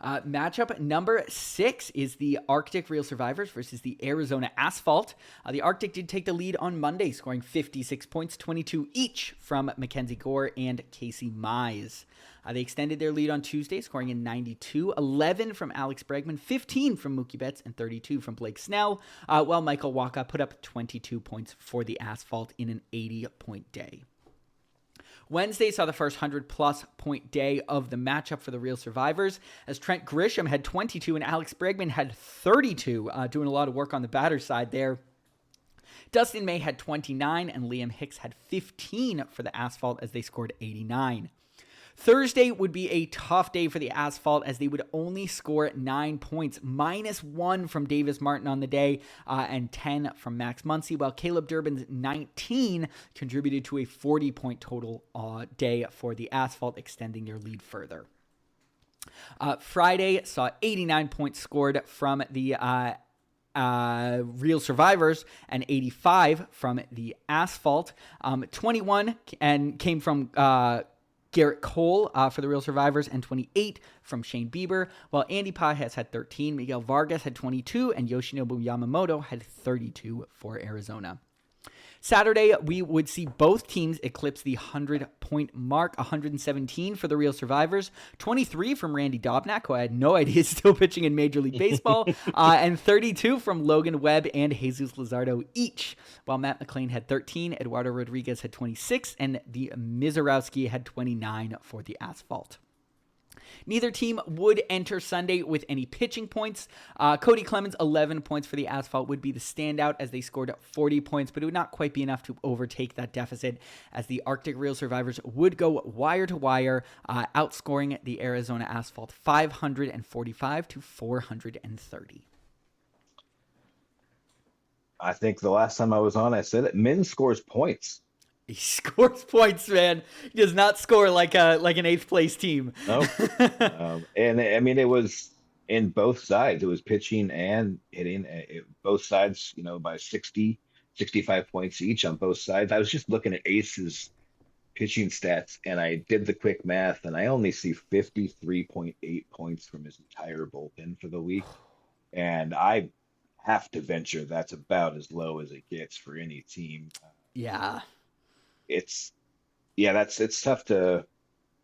Matchup number 6 is the Arctic Real Survivors versus the Arizona Asphalt. The Arctic did take the lead on Monday, scoring 56 points, 22 each from Mackenzie Gore and Casey Mize. They extended their lead on Tuesday, scoring in 92, 11 from Alex Bregman, 15 from Mookie Betts, and 32 from Blake Snell, while Michael Wacha put up 22 points for the Asphalt in an 80-point day. Wednesday saw the first 100-plus point day of the matchup for the Real Survivors, as Trent Grisham had 22 and Alex Bregman had 32, doing a lot of work on the batter side there. Dustin May had 29 and Liam Hicks had 15 for the Asphalt as they scored 89. Thursday would be a tough day for the Asphalt as they would only score 9 points, -1 from Davis Martin on the day and 10 from Max Muncy, while Caleb Durbin's 19 contributed to a 40-point total day for the Asphalt, extending their lead further. Friday saw 89 points scored from the Real Survivors and 85 from the Asphalt. 21 and came from Garrett Cole for the Real Survivors, and 28 from Shane Bieber, while Andy Pajes had 13, Miguel Vargas had 22, and Yoshinobu Yamamoto had 32 for Arizona. Saturday, we would see both teams eclipse the 100-point mark, 117 for the Real Survivors, 23 from Randy Dobnak, who I had no idea is still pitching in Major League Baseball, and 32 from Logan Webb and Jesus Luzardo each, while Matt McLean had 13, Eduardo Rodriguez had 26, and the Mizorowski had 29 for the Asphalt. Neither team would enter Sunday with any pitching points. Cody Clemens, 11 points for the Asphalt, would be the standout as they scored 40 points, but it would not quite be enough to overtake that deficit as the Arctic Real Survivors would go wire to wire, outscoring the Arizona Asphalt 545 to 430. I think the last time I was on, I said it. Min scores points. He scores points, man. He does not score like an 8th place team. No. And I mean, it was in both sides. It was pitching and hitting. Both sides, by 60, 65 points each on both sides. I was just looking at Ace's pitching stats, and I did the quick math, and I only see 53.8 points from his entire bullpen for the week. And I have to venture that's about as low as it gets for any team. Yeah. It's tough to.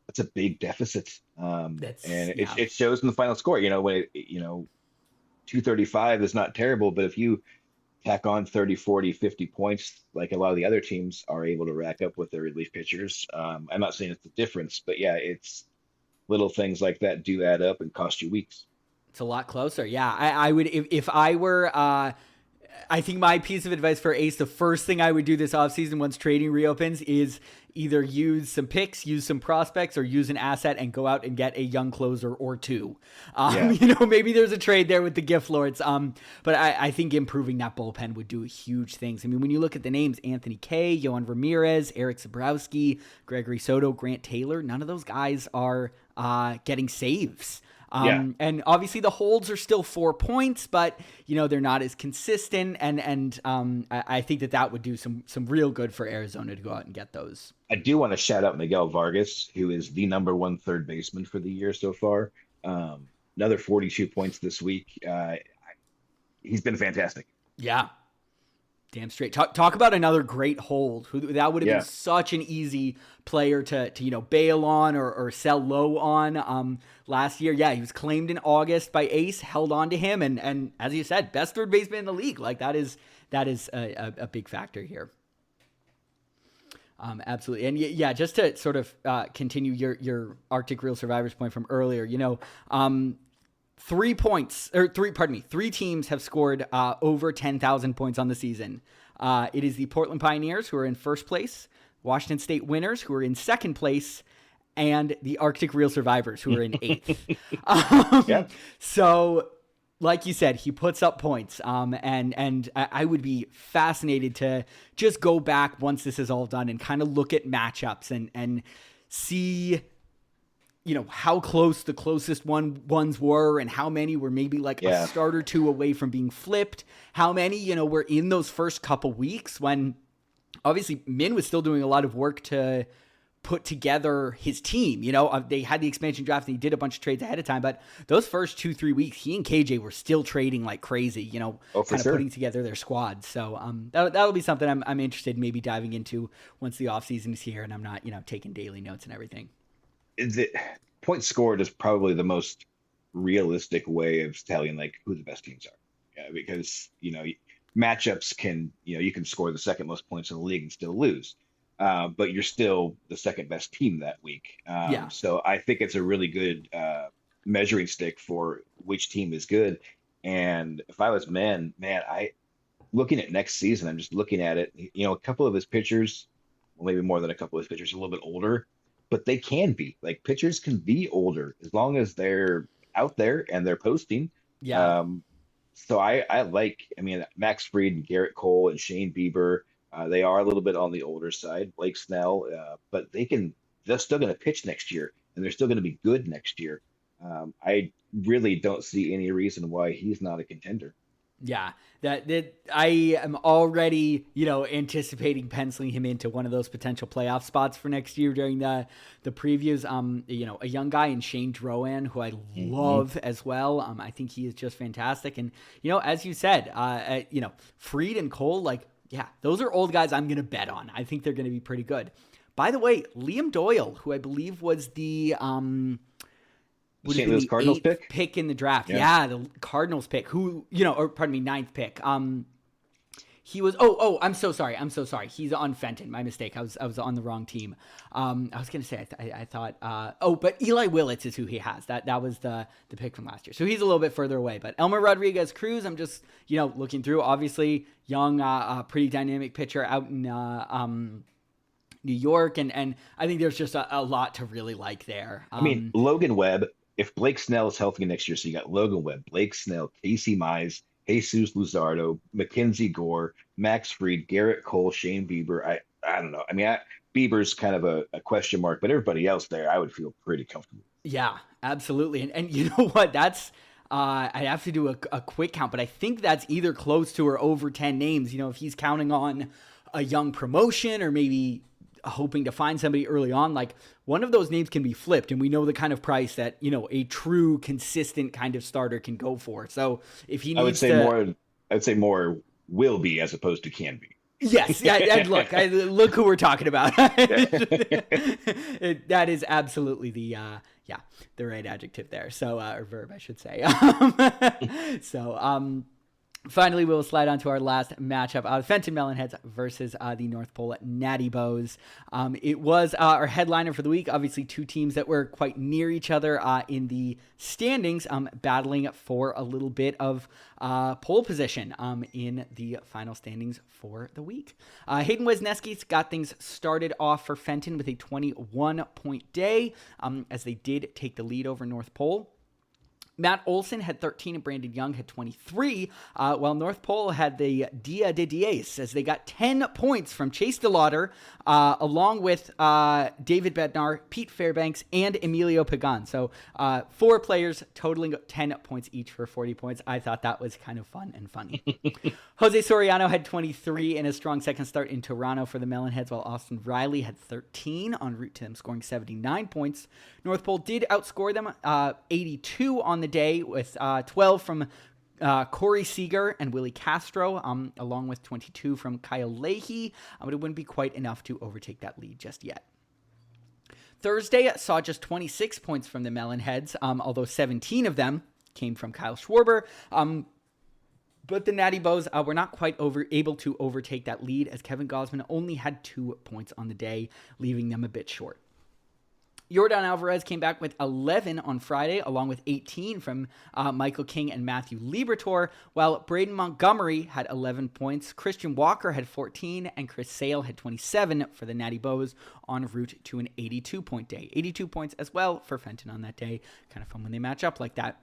That's a big deficit, it shows in the final score. When 235 is not terrible, but if you tack on 30, 40, 50 points, like a lot of the other teams are able to rack up with their relief pitchers, I'm not saying it's the difference, but yeah, it's little things like that do add up and cost you weeks. It's a lot closer. Yeah, I would if I were. I think my piece of advice for Ace, the first thing I would do this offseason once trading reopens is either use some picks, use some prospects, or use an asset and go out and get a young closer or two. Maybe there's a trade there with the gift lords. But I think improving that bullpen would do huge things. I mean, when you look at the names, Anthony Kay, Yohan Ramirez, Eric Zabrowski, Gregory Soto, Grant Taylor, none of those guys are getting saves. And obviously the holds are still 4 points, but they're not as consistent. And I think that would do some real good for Arizona to go out and get those. I do want to shout out Miguel Vargas, who is the number 1 third baseman for the year so far. Another 42 points this week. He's been fantastic. Yeah. Damn straight. Talk about another great hold. That would have been such an easy player to bail on or sell low on last year. Yeah, he was claimed in August by Ace, held on to him, and as you said, best third baseman in the league. Like that is a big factor here. Absolutely. And yeah, just to sort of continue your Arctic Real Survivors point from earlier, 3 teams have scored over 10,000 points on the season. It is the Portland Pioneers, who are in first place, Washington State Winners, who are in second place, and the Arctic Real Survivors, who are in 8th. So, like you said, he puts up points, and I would be fascinated to just go back once this is all done and kind of look at matchups and see how close the closest ones were and how many were maybe like a start or two away from being flipped. How many, were in those first couple weeks when obviously Min was still doing a lot of work to put together his team. They had the expansion draft and he did a bunch of trades ahead of time, but those first 2-3 weeks, he and KJ were still trading like crazy, kind of putting together their squad. So that'll be something I'm interested in maybe diving into once the offseason is here and I'm not, taking daily notes and everything. The points scored is probably the most realistic way of telling like who the best teams are. Yeah, because, matchups can, you can score the second most points in the league and still lose. But you're still the second best team that week. So I think it's a really good measuring stick for which team is good. And if I was looking at next season, I'm just looking at it. A couple of his pitchers, well, maybe more than a couple of his pitchers, are a little bit older, but they can be like pitchers can be older as long as they're out there and they're posting. So I like, Max Fried and Garrett Cole and Shane Bieber. They are a little bit on the older side, Blake Snell, but they're still going to pitch next year, and they're still going to be good next year. I really don't see any reason why he's not a contender. Yeah, that I am already, anticipating penciling him into one of those potential playoff spots for next year during the previews. A young guy in Shane Drowan, who I love as well. I think he is just fantastic. And, as you said, Fried and Cole, those are old guys I'm going to bet on. I think they're going to be pretty good. By the way, Liam Doyle, who I believe was the St. Louis Cardinals pick in the draft. Yeah, the Cardinals pick. Ninth pick. He was. I'm so sorry. He's on Fenton. My mistake. I was on the wrong team. I was gonna say. I thought. But Eli Willits is who he has. That was the pick from last year. So he's a little bit further away. But Elmer Rodriguez Cruz. I'm just looking through. Obviously, young, pretty dynamic pitcher out in New York, and I think there's just a lot to really like there. Logan Webb. If Blake Snell is healthy next year, so you got Logan Webb, Blake Snell, Casey Mize, Jesus Luzardo, Mackenzie Gore, Max Fried, Garrett Cole, Shane Bieber. I don't know. Bieber's kind of a question mark, but everybody else there, I would feel pretty comfortable. Yeah, absolutely. And you know what? That's I have to do a quick count, but I think that's either close to or over 10 names. If he's counting on a young promotion or maybe hoping to find somebody early on, one of those names can be flipped, and we know the kind of price that a true consistent kind of starter can go for. So if he needs I'd say more will be as opposed to can be. Yes, yeah. Look who we're talking about. That is absolutely the right adjective there. So or verb, I should say. Finally, we'll slide on to our last matchup, Fenton Melonheads versus the North Pole Natty Bows. It was our headliner for the week. Obviously, two teams that were quite near each other in the standings, battling for a little bit of pole position in the final standings for the week. Hayden Wesneski's got things started off for Fenton with a 21-point day as they did take the lead over North Pole. Matt Olson had 13 and Brandon Young had 23, while North Pole had the Dia de Diez as they got 10 points from Chase DeLauder, along with David Bednar, Pete Fairbanks, and Emilio Pagan. So 4 players totaling 10 points each for 40 points. I thought that was kind of fun and funny. Jose Soriano had 23 in a strong second start in Toronto for the Melonheads, while Austin Riley had 13 en route to them scoring 79 points. North Pole did outscore them 82 on the day with 12 from Corey Seager and Willie Castro, along with 22 from Kyle Leahy, but it wouldn't be quite enough to overtake that lead just yet. Thursday saw just 26 points from the Melonheads, although 17 of them came from Kyle Schwarber. But the Natty Bows were not quite able to overtake that lead as Kevin Gosman only had 2 points on the day, leaving them a bit short. Yordan Alvarez came back with 11 on Friday, along with 18 from Michael King and Matthew Liberatore, while Braden Montgomery had 11 points, Christian Walker had 14, and Chris Sale had 27 for the Natty Bows en route to an 82-point day. 82 points as well for Fenton on that day. Kind of fun when they match up like that.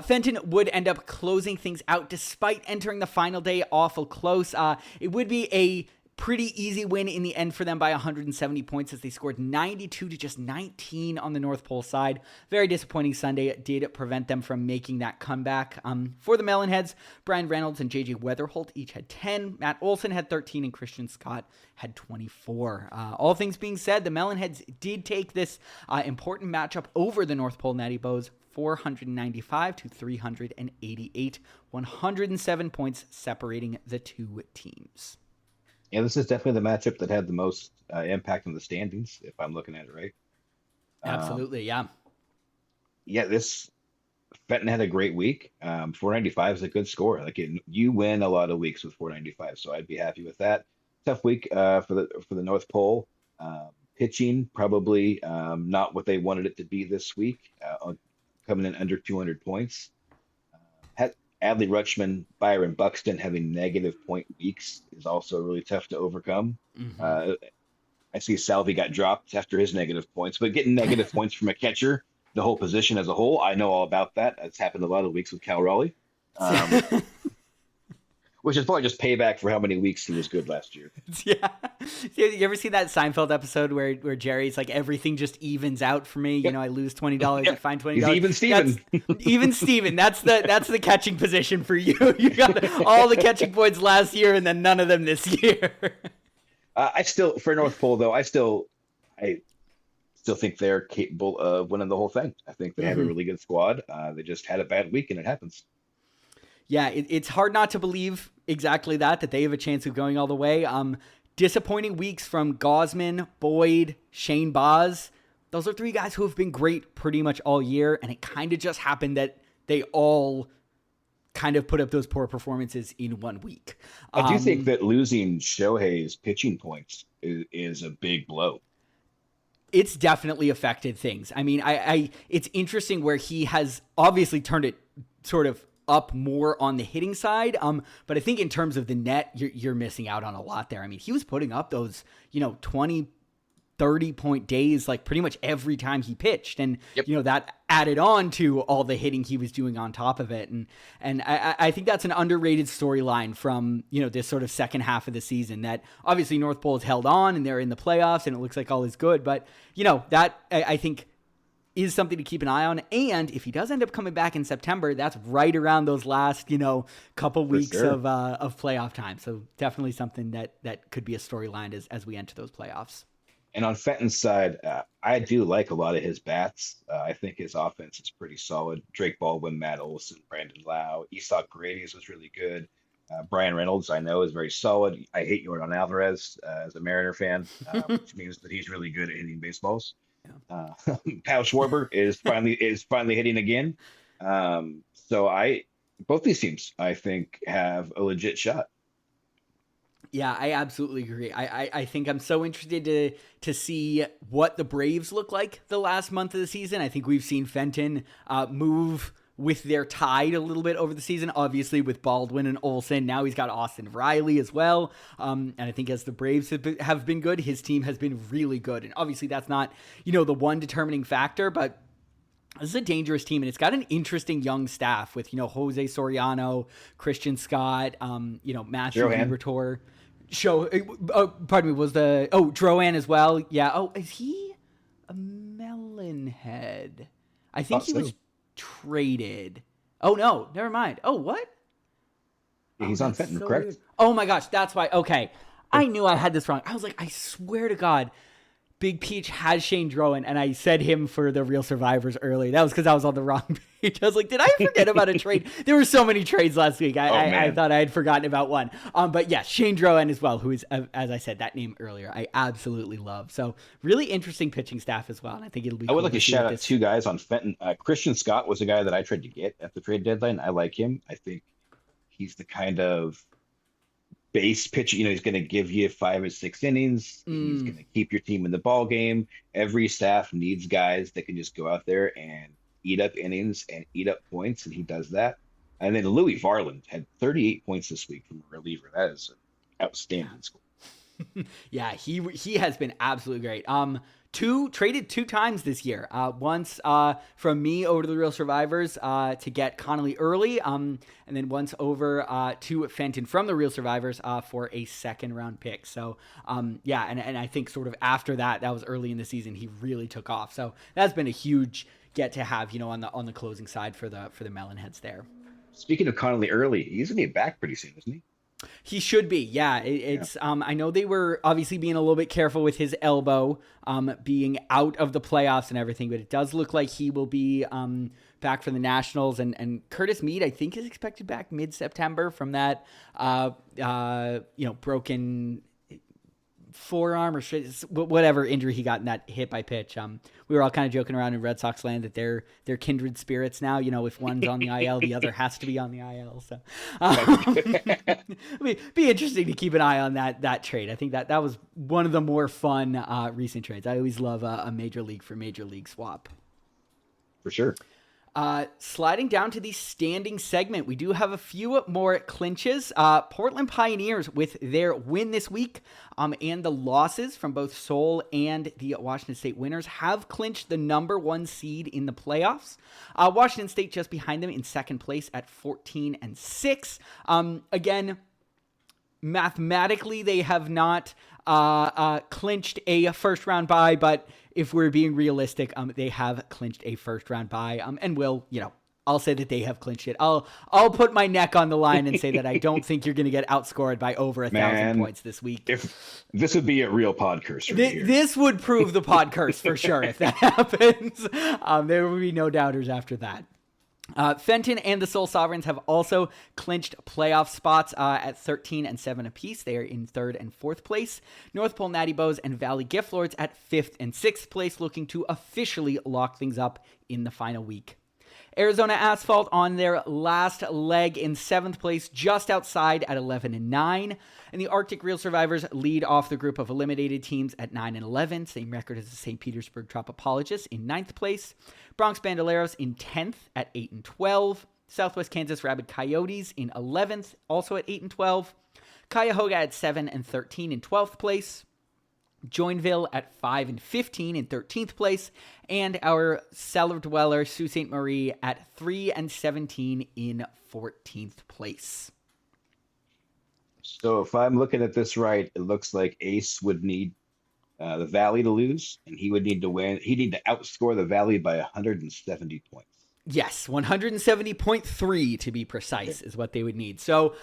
Fenton would end up closing things out despite entering the final day awful close. It would be a pretty easy win in the end for them by 170 points as they scored 92 to just 19 on the North Pole side. Very disappointing Sunday. It did prevent them from making that comeback. For the Melonheads, Brian Reynolds and JJ Weatherholt each had 10. Matt Olson had 13 and Christian Scott had 24. All things being said, the Melonheads did take this important matchup over the North Pole Natty Bows 495 to 388, 107 points separating the two teams. Yeah, this is definitely the matchup that had the most impact on the standings, if I'm looking at it right. Absolutely, yeah. Yeah, Fenton had a great week. 495 is a good score. Like you win a lot of weeks with 495, so I'd be happy with that. Tough week for the North Pole. Pitching probably not what they wanted it to be this week. Coming in under 200 points. Adley Rutschman, Byron Buxton having negative point weeks is also really tough to overcome. Mm-hmm. I see Salvi got dropped after his negative points, but getting negative points from a catcher, the whole position as a whole, I know all about that. It's happened a lot of weeks with Cal Raleigh, which is probably just payback for how many weeks he was good last year. Yeah. You ever see that Seinfeld episode where Jerry's like, everything just evens out for me? Yep. I lose $20, I find $20. He's even Steven. Even Steven. That's the catching position for you. You got all the catching points last year and then none of them this year. For North Pole though, I still think they're capable of winning the whole thing. I think they have a really good squad. They just had a bad week and it happens. Yeah, it's hard not to believe exactly that they have a chance of going all the way. Disappointing weeks from Gosman, Boyd, Shane Boz. Those are three guys who have been great pretty much all year, and it kind of just happened that they all kind of put up those poor performances in 1 week. I do think that losing Shohei's pitching points is a big blow. It's definitely affected things. I mean, it's interesting where he has obviously turned it sort of up more on the hitting side. But I think in terms of the net, you're missing out on a lot there. I mean, he was putting up those, 20, 30 point days, like pretty much every time he pitched. And, that added on to all the hitting he was doing on top of it. And I think that's an underrated storyline from, this sort of second half of the season that obviously North Pole has held on and they're in the playoffs and it looks like all is good. But, that I think is something to keep an eye on. And if he does end up coming back in September, that's right around those last, couple weeks of playoff time. So definitely something that could be a storyline as we enter those playoffs. And on Fenton's side, I do like a lot of his bats. I think his offense is pretty solid. Drake Baldwin, Matt Olson, Brandon Lau, Isak Paredes was really good. Brian Reynolds, I know, is very solid. I hate Yordan Alvarez as a Mariner fan, which means that he's really good at hitting baseballs. Yeah. Kyle Schwarber is finally hitting again. So both these teams, I think, have a legit shot. Yeah, I absolutely agree. I think I'm so interested to see what the Braves look like the last month of the season. I think we've seen Fenton move with their tide a little bit over the season, obviously with Baldwin and Olsen. Now he's got Austin Riley as well. And I think as the Braves have been good, his team has been really good. And obviously that's not, the one determining factor, but this is a dangerous team, and it's got an interesting young staff with, Jose Soriano, Christian Scott, Matthew Libertor. Drowan as well. Yeah. Oh, is he a Melonhead? I think he was traded. Oh no, never mind. Oh, what? Yeah, he's on Fenton, correct? Weird. Oh my gosh, that's why. Okay. I knew I had this wrong. I was like, I swear to God, Big Peach has Shane Drowan, and I said him for the Real Survivors early. That was because I was on the wrong page. I was like, did I forget about a trade? There were so many trades last week. I thought I had forgotten about one. But yeah, Shane Drowan as well, who is, as I said, that name earlier, I absolutely love. So really interesting pitching staff as well, and I think it'll be I would like to shout out two guys on Fenton. Christian Scott was a guy that I tried to get at the trade deadline. I like him. I think he's the kind of base pitch, he's going to give you 5 or 6 innings. He's going to keep your team in the ball game. Every staff needs guys that can just go out there and eat up innings and eat up points, and he does that. And then Louis Varland had 38 points this week from a reliever. That is an outstanding score. Yeah, he has been absolutely great. Traded two times this year. Once from me over to the Real Survivors to get Connolly early, and then once over to Fenton from the Real Survivors for a second round pick. So yeah, and I think sort of after that was early in the season, he really took off. So that's been a huge get to have, on the closing side for the Melonheads there. Speaking of Connolly early, he's gonna be back pretty soon, isn't he? He should be, yeah. It's I know they were obviously being a little bit careful with his elbow, being out of the playoffs and everything, but it does look like he will be back for the Nationals. And Curtis Meade, I think, is expected back mid-September from that broken forearm or whatever injury he got in that hit by pitch. We were all kind of joking around in Red Sox land that they're kindred spirits now. If one's on the IL, the other has to be on the IL. So be interesting to keep an eye on that trade. I think that was one of the more fun recent trades. I always love a major league for major league swap. For sure. Sliding down to the standing segment, we do have a few more clinches. Portland Pioneers with their win this week and the losses from both Seoul and the Washington State Winners have clinched the number 1 seed in the playoffs. Washington State just behind them in second place at 14-6. Again, mathematically, they have not clinched a first round bye, but if we're being realistic, they have clinched a first round bye, and I'll say that they have clinched it. I'll put my neck on the line and say that I don't think you're going to get outscored by over 1,000 points this week. If this would be a real pod curse, this would prove the pod curse for sure if that happens. There will be no doubters after that. Fenton and the Seoul Sovereigns have also clinched playoff spots at 13-7 apiece. They are in 3rd and 4th place. North Pole Natty Bows and Valley Gift Lords at 5th and 6th place, looking to officially lock things up in the final week. Arizona Asphalt on their last leg in 7th place, just outside at 11-9. And the Arctic Real Survivors lead off the group of eliminated teams at 9-11, same record as the St. Petersburg Tropopologists in 9th place. Bronx Bandoleros in 10th at 8-12. Southwest Kansas Rabid Coyotes in 11th, also at 8-12. Cuyahoga at 7-13 in 12th place. Joinville at 5-15 in 13th place, and our cellar dweller Sault Ste. Marie at 3-17 in 14th place. So if I'm looking at this right, it looks like Ace would need the Valley to lose, and he would need to win. He'd need to outscore the Valley by 170 points. Yes, 170.3 to be precise is what they would need. So,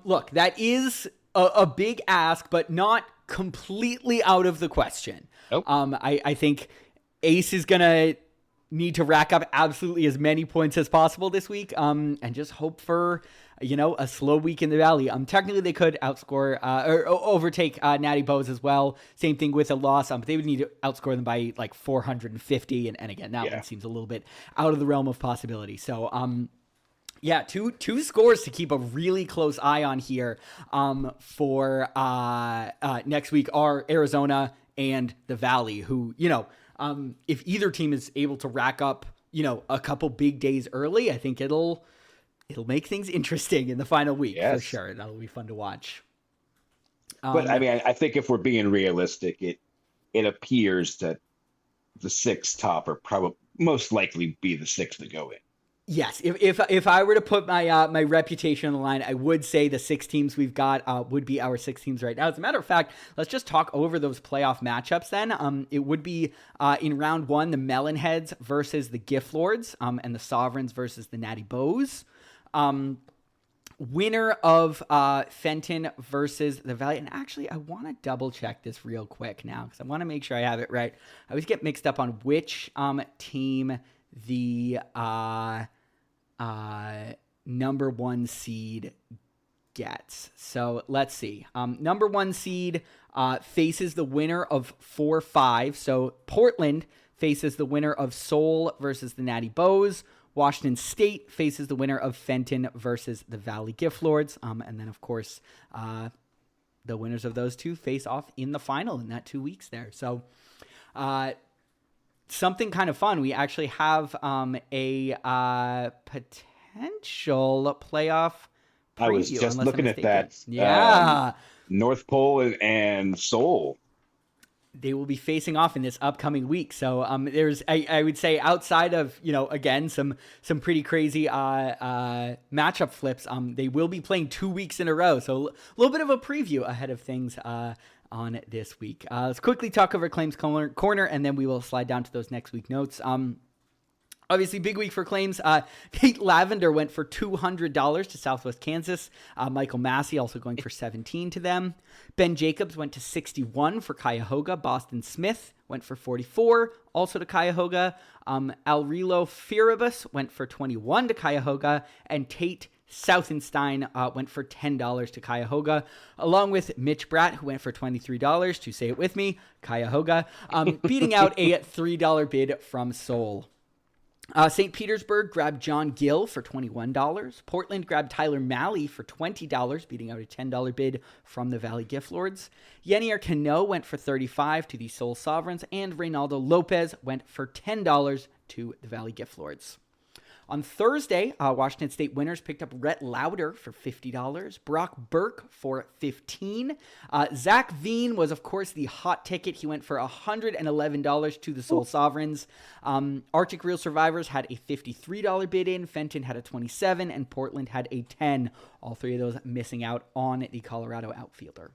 look, that is a big ask, but not completely out of the question. Nope. I think Ace is going to need to rack up absolutely as many points as possible this week, and just hope for, a slow week in the Valley. Technically, they could outscore or overtake Natty Bows as well. Same thing with a loss. But they would need to outscore them by like 450. And again, that one seems a little bit out of the realm of possibility. So, yeah, two scores to keep a really close eye on here for next week are Arizona and the Valley, who, if either team is able to rack up, a couple big days early, I think it'll make things interesting in the final week for sure. That'll be fun to watch. But I mean, I think if we're being realistic, it appears that the 6 top are probably most likely be the 6 to go in. Yes, if I were to put my my reputation on the line, I would say the 6 teams we've got would be our 6 teams right now. As a matter of fact, let's just talk over those playoff matchups then. It would be in round 1, the Melonheads versus the Gift Lords, and the Sovereigns versus the Natty Bows. Winner of Fenton versus the Valley. And actually, I want to double check this real quick now because I want to make sure I have it right. I always get mixed up on which team the number 1 seed gets. So let's see. Number 1 seed faces the winner of 4-5. So Portland faces the winner of Seoul versus the Natty Bows. Washington State faces the winner of Fenton versus the Valley Gift Lords. And then, of course, the winners of those two face off in the final in that 2 weeks there. So something kind of fun. We actually have a potential playoff I was preview. just Unless I'm looking at mistaken. that. Yeah. North Pole and Seoul. They will be facing off in this upcoming week. So there's, I would say, outside of, again, some pretty crazy matchup flips, they will be playing 2 weeks in a row. So a little bit of a preview ahead of things on this week. Let's quickly talk over Claims Corner, and then we will slide down to those next week notes. Obviously, big week for claims. Kate Lavender went for $200 to Southwest Kansas. Michael Massey also going for $17 to them. Ben Jacobs went to $61 for Cuyahoga. Boston Smith went for $44, also to Cuyahoga. Alrilo Firibus went for $21 to Cuyahoga. And Tate Southenstein went for $10 to Cuyahoga, along with Mitch Bratt, who went for $23 to, say it with me, Cuyahoga, beating out a $3 bid from Seoul. St. Petersburg grabbed John Gill for $21. Portland grabbed Tyler Malley for $20, beating out a $10 bid from the Valley Gift Lords. Yenier Cano went for $35 to the Seoul Sovereigns, and Reynaldo Lopez went for $10 to the Valley Gift Lords. On Thursday, Washington State winners picked up Rhett Lauder for $50, Brock Burke for $15. Zach Veen was, of course, the hot ticket. He went for $111 to the Seoul Sovereigns. Arctic Real Survivors had a $53 bid in, Fenton had a $27, and Portland had a $10. All three of those missing out on the Colorado outfielder.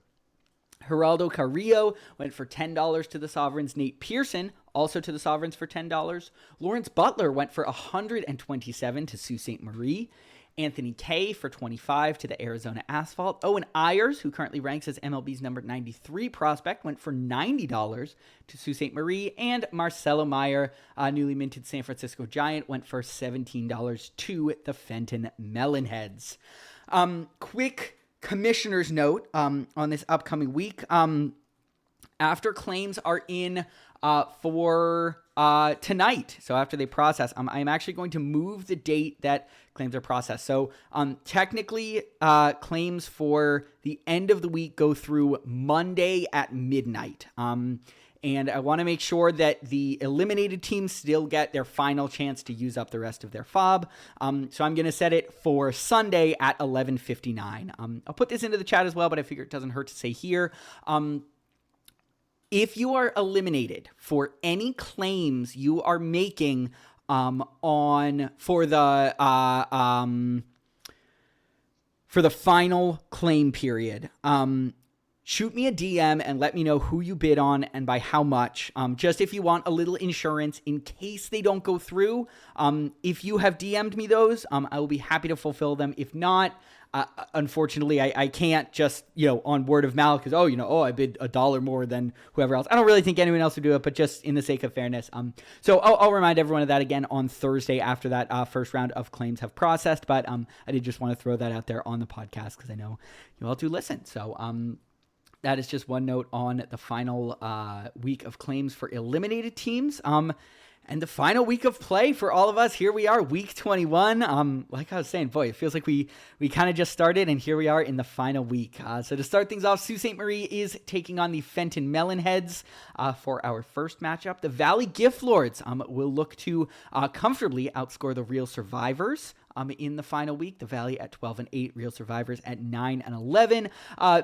Geraldo Carrillo went for $10 to the Sovereigns. Nate Pearson also to the Sovereigns for $10. Lawrence Butler went for $127 to Sault Ste. Marie. Anthony Kay for $25 to the Arizona Asphalt. Owen Ayers, who currently ranks as MLB's number 93 prospect, went for $90 to Sault Ste. Marie. And Marcelo Meyer, newly minted San Francisco Giant, went for $17 to the Fenton Melonheads. Quick commissioner's note on this upcoming week. After claims are in for tonight, so after they process, I'm actually going to move the date that claims are processed. So technically, claims for the end of the week go through Monday at midnight. And I want to make sure that the eliminated teams still get their final chance to use up the rest of their FOB. So I'm going to set it for Sunday at 11:59. I'll put this into the chat as well, but I figure it doesn't hurt to say here. If you are eliminated for any claims you are making for the final claim period, shoot me a DM and let me know who you bid on and by how much. Just if you want a little insurance in case they don't go through. If you have DM'd me those, I will be happy to fulfill them. If not, unfortunately, I can't just, on word of mouth because, I bid $1 more than whoever else. I don't really think anyone else would do it, but just in the sake of fairness. So I'll remind everyone of that again on Thursday after that first round of claims have processed. But I did just want to throw that out there on the podcast because I know you all do listen. So that is just one note on the final week of claims for eliminated teams. And the final week of play for all of us. Here we are, week 21. Like I was saying, boy, it feels like we kind of just started, and here we are in the final week. So to start things off, Sault Ste. Marie is taking on the Fenton Melonheads for our first matchup. The Valley Gift Lords will look to comfortably outscore the Real Survivors in the final week. The Valley at 12-8, Real Survivors at 9-11.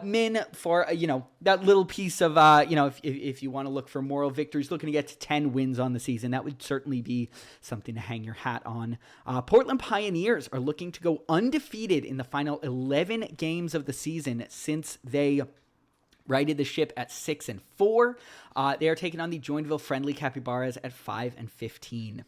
Min for that little piece of if you want to look for moral victories, looking to get to 10 wins on the season, that would certainly be something to hang your hat on. Portland Pioneers are looking to go undefeated in the final 11 games of the season since they righted the ship at 6-4. They are taking on the Joinville Friendly Capybaras at 5-15.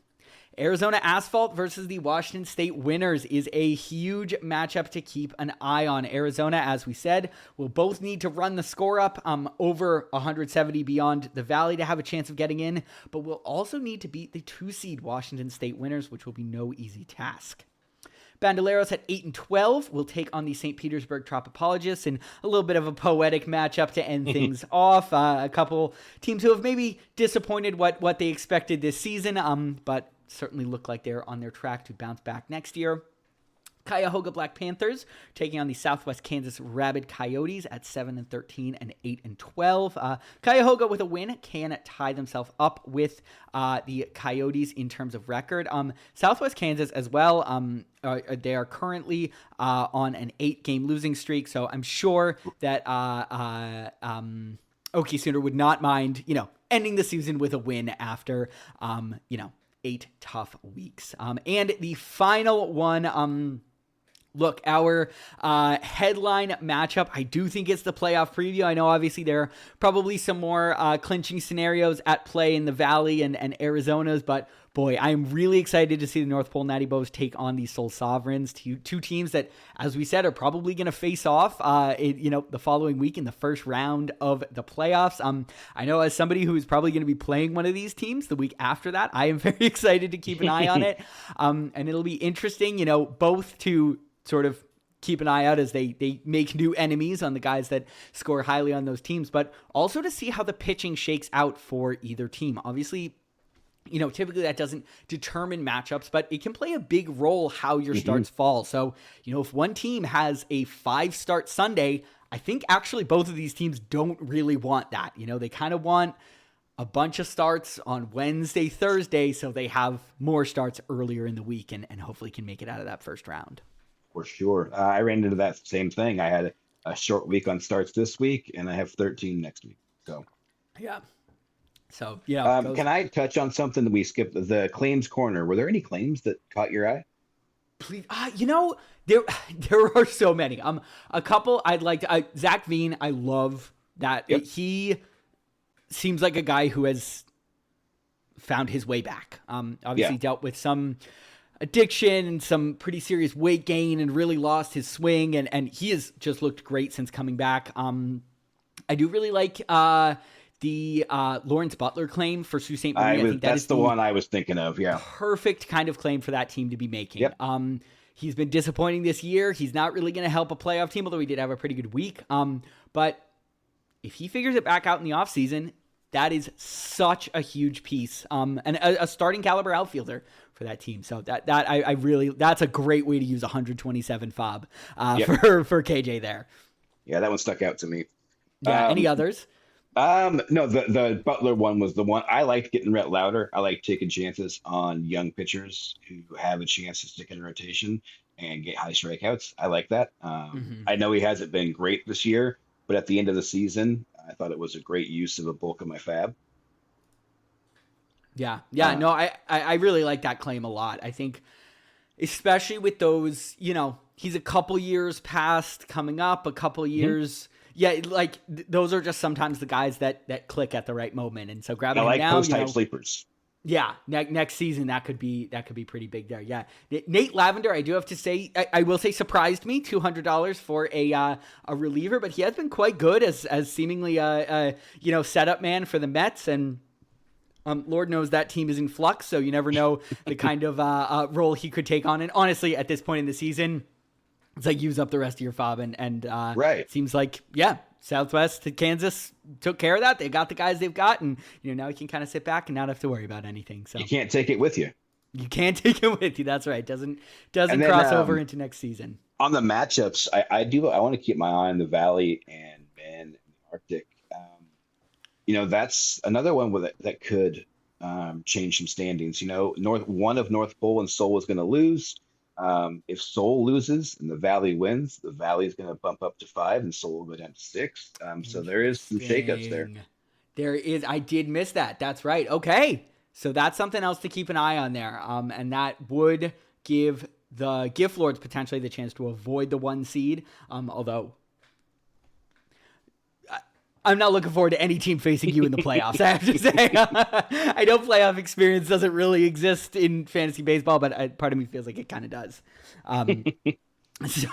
Arizona Asphalt versus the Washington State Winners is a huge matchup to keep an eye on. Arizona, as we said, will both need to run the score up over 170 beyond the Valley to have a chance of getting in, but will also need to beat the 2-seed Washington State Winners, which will be no easy task. Bandoleros at 8-12 will take on the St. Petersburg Tropopologists in a little bit of a poetic matchup to end things off. A couple teams who have maybe disappointed what they expected this season, but certainly look like they're on their track to bounce back next year. Cuyahoga Black Panthers taking on the Southwest Kansas Rabid Coyotes at 7-13 and 8-12. Cuyahoga with a win can tie themselves up with the Coyotes in terms of record. Southwest Kansas as well. They are currently on an 8-game losing streak, so I'm sure that Okie Sooner would not mind, ending the season with a win after 8 tough weeks. And the final one. Look, our headline matchup, I do think it's the playoff preview. I know obviously there are probably some more clinching scenarios at play in the Valley and Arizona's, but boy, I'm really excited to see the North Pole Natty Bows take on the Soul Sovereigns, two teams that, as we said, are probably going to face off the following week in the first round of the playoffs. I know as somebody who is probably going to be playing one of these teams the week after that, I am very excited to keep an eye on it. And it'll be interesting, both to sort of keep an eye out as they make new enemies on the guys that score highly on those teams, but also to see how the pitching shakes out for either team. Obviously, typically that doesn't determine matchups, but it can play a big role how your starts fall. So, if one team has a 5-start Sunday, I think actually both of these teams don't really want that. They kind of want a bunch of starts on Wednesday, Thursday, so they have more starts earlier in the week and hopefully can make it out of that first round. For sure. I ran into that same thing. I had a short week on starts this week, and I have 13 next week. So, yeah. So, can I touch on something that we skipped? The claims corner. Were there any claims that caught your eye? Please, there are so many. A couple I'd like to. Zach Veen, I love that. Yep. He seems like a guy who has found his way back. Obviously dealt with some addiction and some pretty serious weight gain and really lost his swing. And he has just looked great since coming back. I do really like the Lawrence Butler claim for Sault Ste. Marie. I think that's the one I was thinking of. Yeah. Perfect kind of claim for that team to be making. Yep. He's been disappointing this year. He's not really going to help a playoff team, although he did have a pretty good week. But if he figures it back out in the offseason, that is such a huge piece. And a starting caliber outfielder for that team. So I really, that's a great way to use 127 FOB for KJ there. Yeah, that one stuck out to me. Yeah. Any others? No, the Butler one was the one I liked getting Rhett Louder. I like taking chances on young pitchers who have a chance to stick in rotation and get high strikeouts. I like that. I know he hasn't been great this year, but at the end of the season, I thought it was a great use of a bulk of my fab. Yeah. No, I really like that claim a lot. I think, especially with those, he's a couple years past coming up, a couple years. Yeah, like those are just sometimes the guys that click at the right moment, and so grabbing him now, post-type sleepers. Yeah, next season that could be pretty big there. Yeah, Nate Lavender, I do have to say, I will say surprised me, $200 for a reliever, but he has been quite good as seemingly a setup man for the Mets, and Lord knows that team is in flux, so you never know the kind of role he could take on. And honestly, at this point in the season, it's like use up the rest of your FOB, and right. It seems like, Southwest to Kansas took care of that. They got the guys they've got, and now you can kind of sit back and not have to worry about anything. So you can't take it with you. You can't take it with you. That's right. Doesn't cross over into next season. On the matchups, I want to keep my eye on the Valley and Bend and the Arctic. That's another one that could change some standings. One of North Pole and Seoul is going to lose. If Seoul loses and the Valley wins, the Valley is going to bump up to 5 and Seoul will go down to 6. So there is some shakeups there. There is. I did miss that. That's right. Okay. So that's something else to keep an eye on there. And that would give the Gift Lords potentially the chance to avoid the 1 seed. Although I'm not looking forward to any team facing you in the playoffs, I have to say. I know playoff experience doesn't really exist in fantasy baseball, but part of me feels like it kind of does. So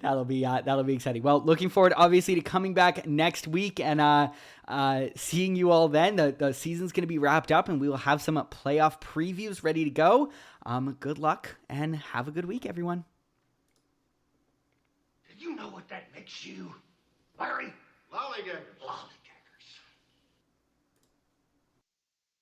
that'll be exciting. Well, looking forward, obviously, to coming back next week and seeing you all then. The season's going to be wrapped up, and we will have some playoff previews ready to go. Good luck, and have a good week, everyone. Do you know what that makes you, Larry? Lollygaggers.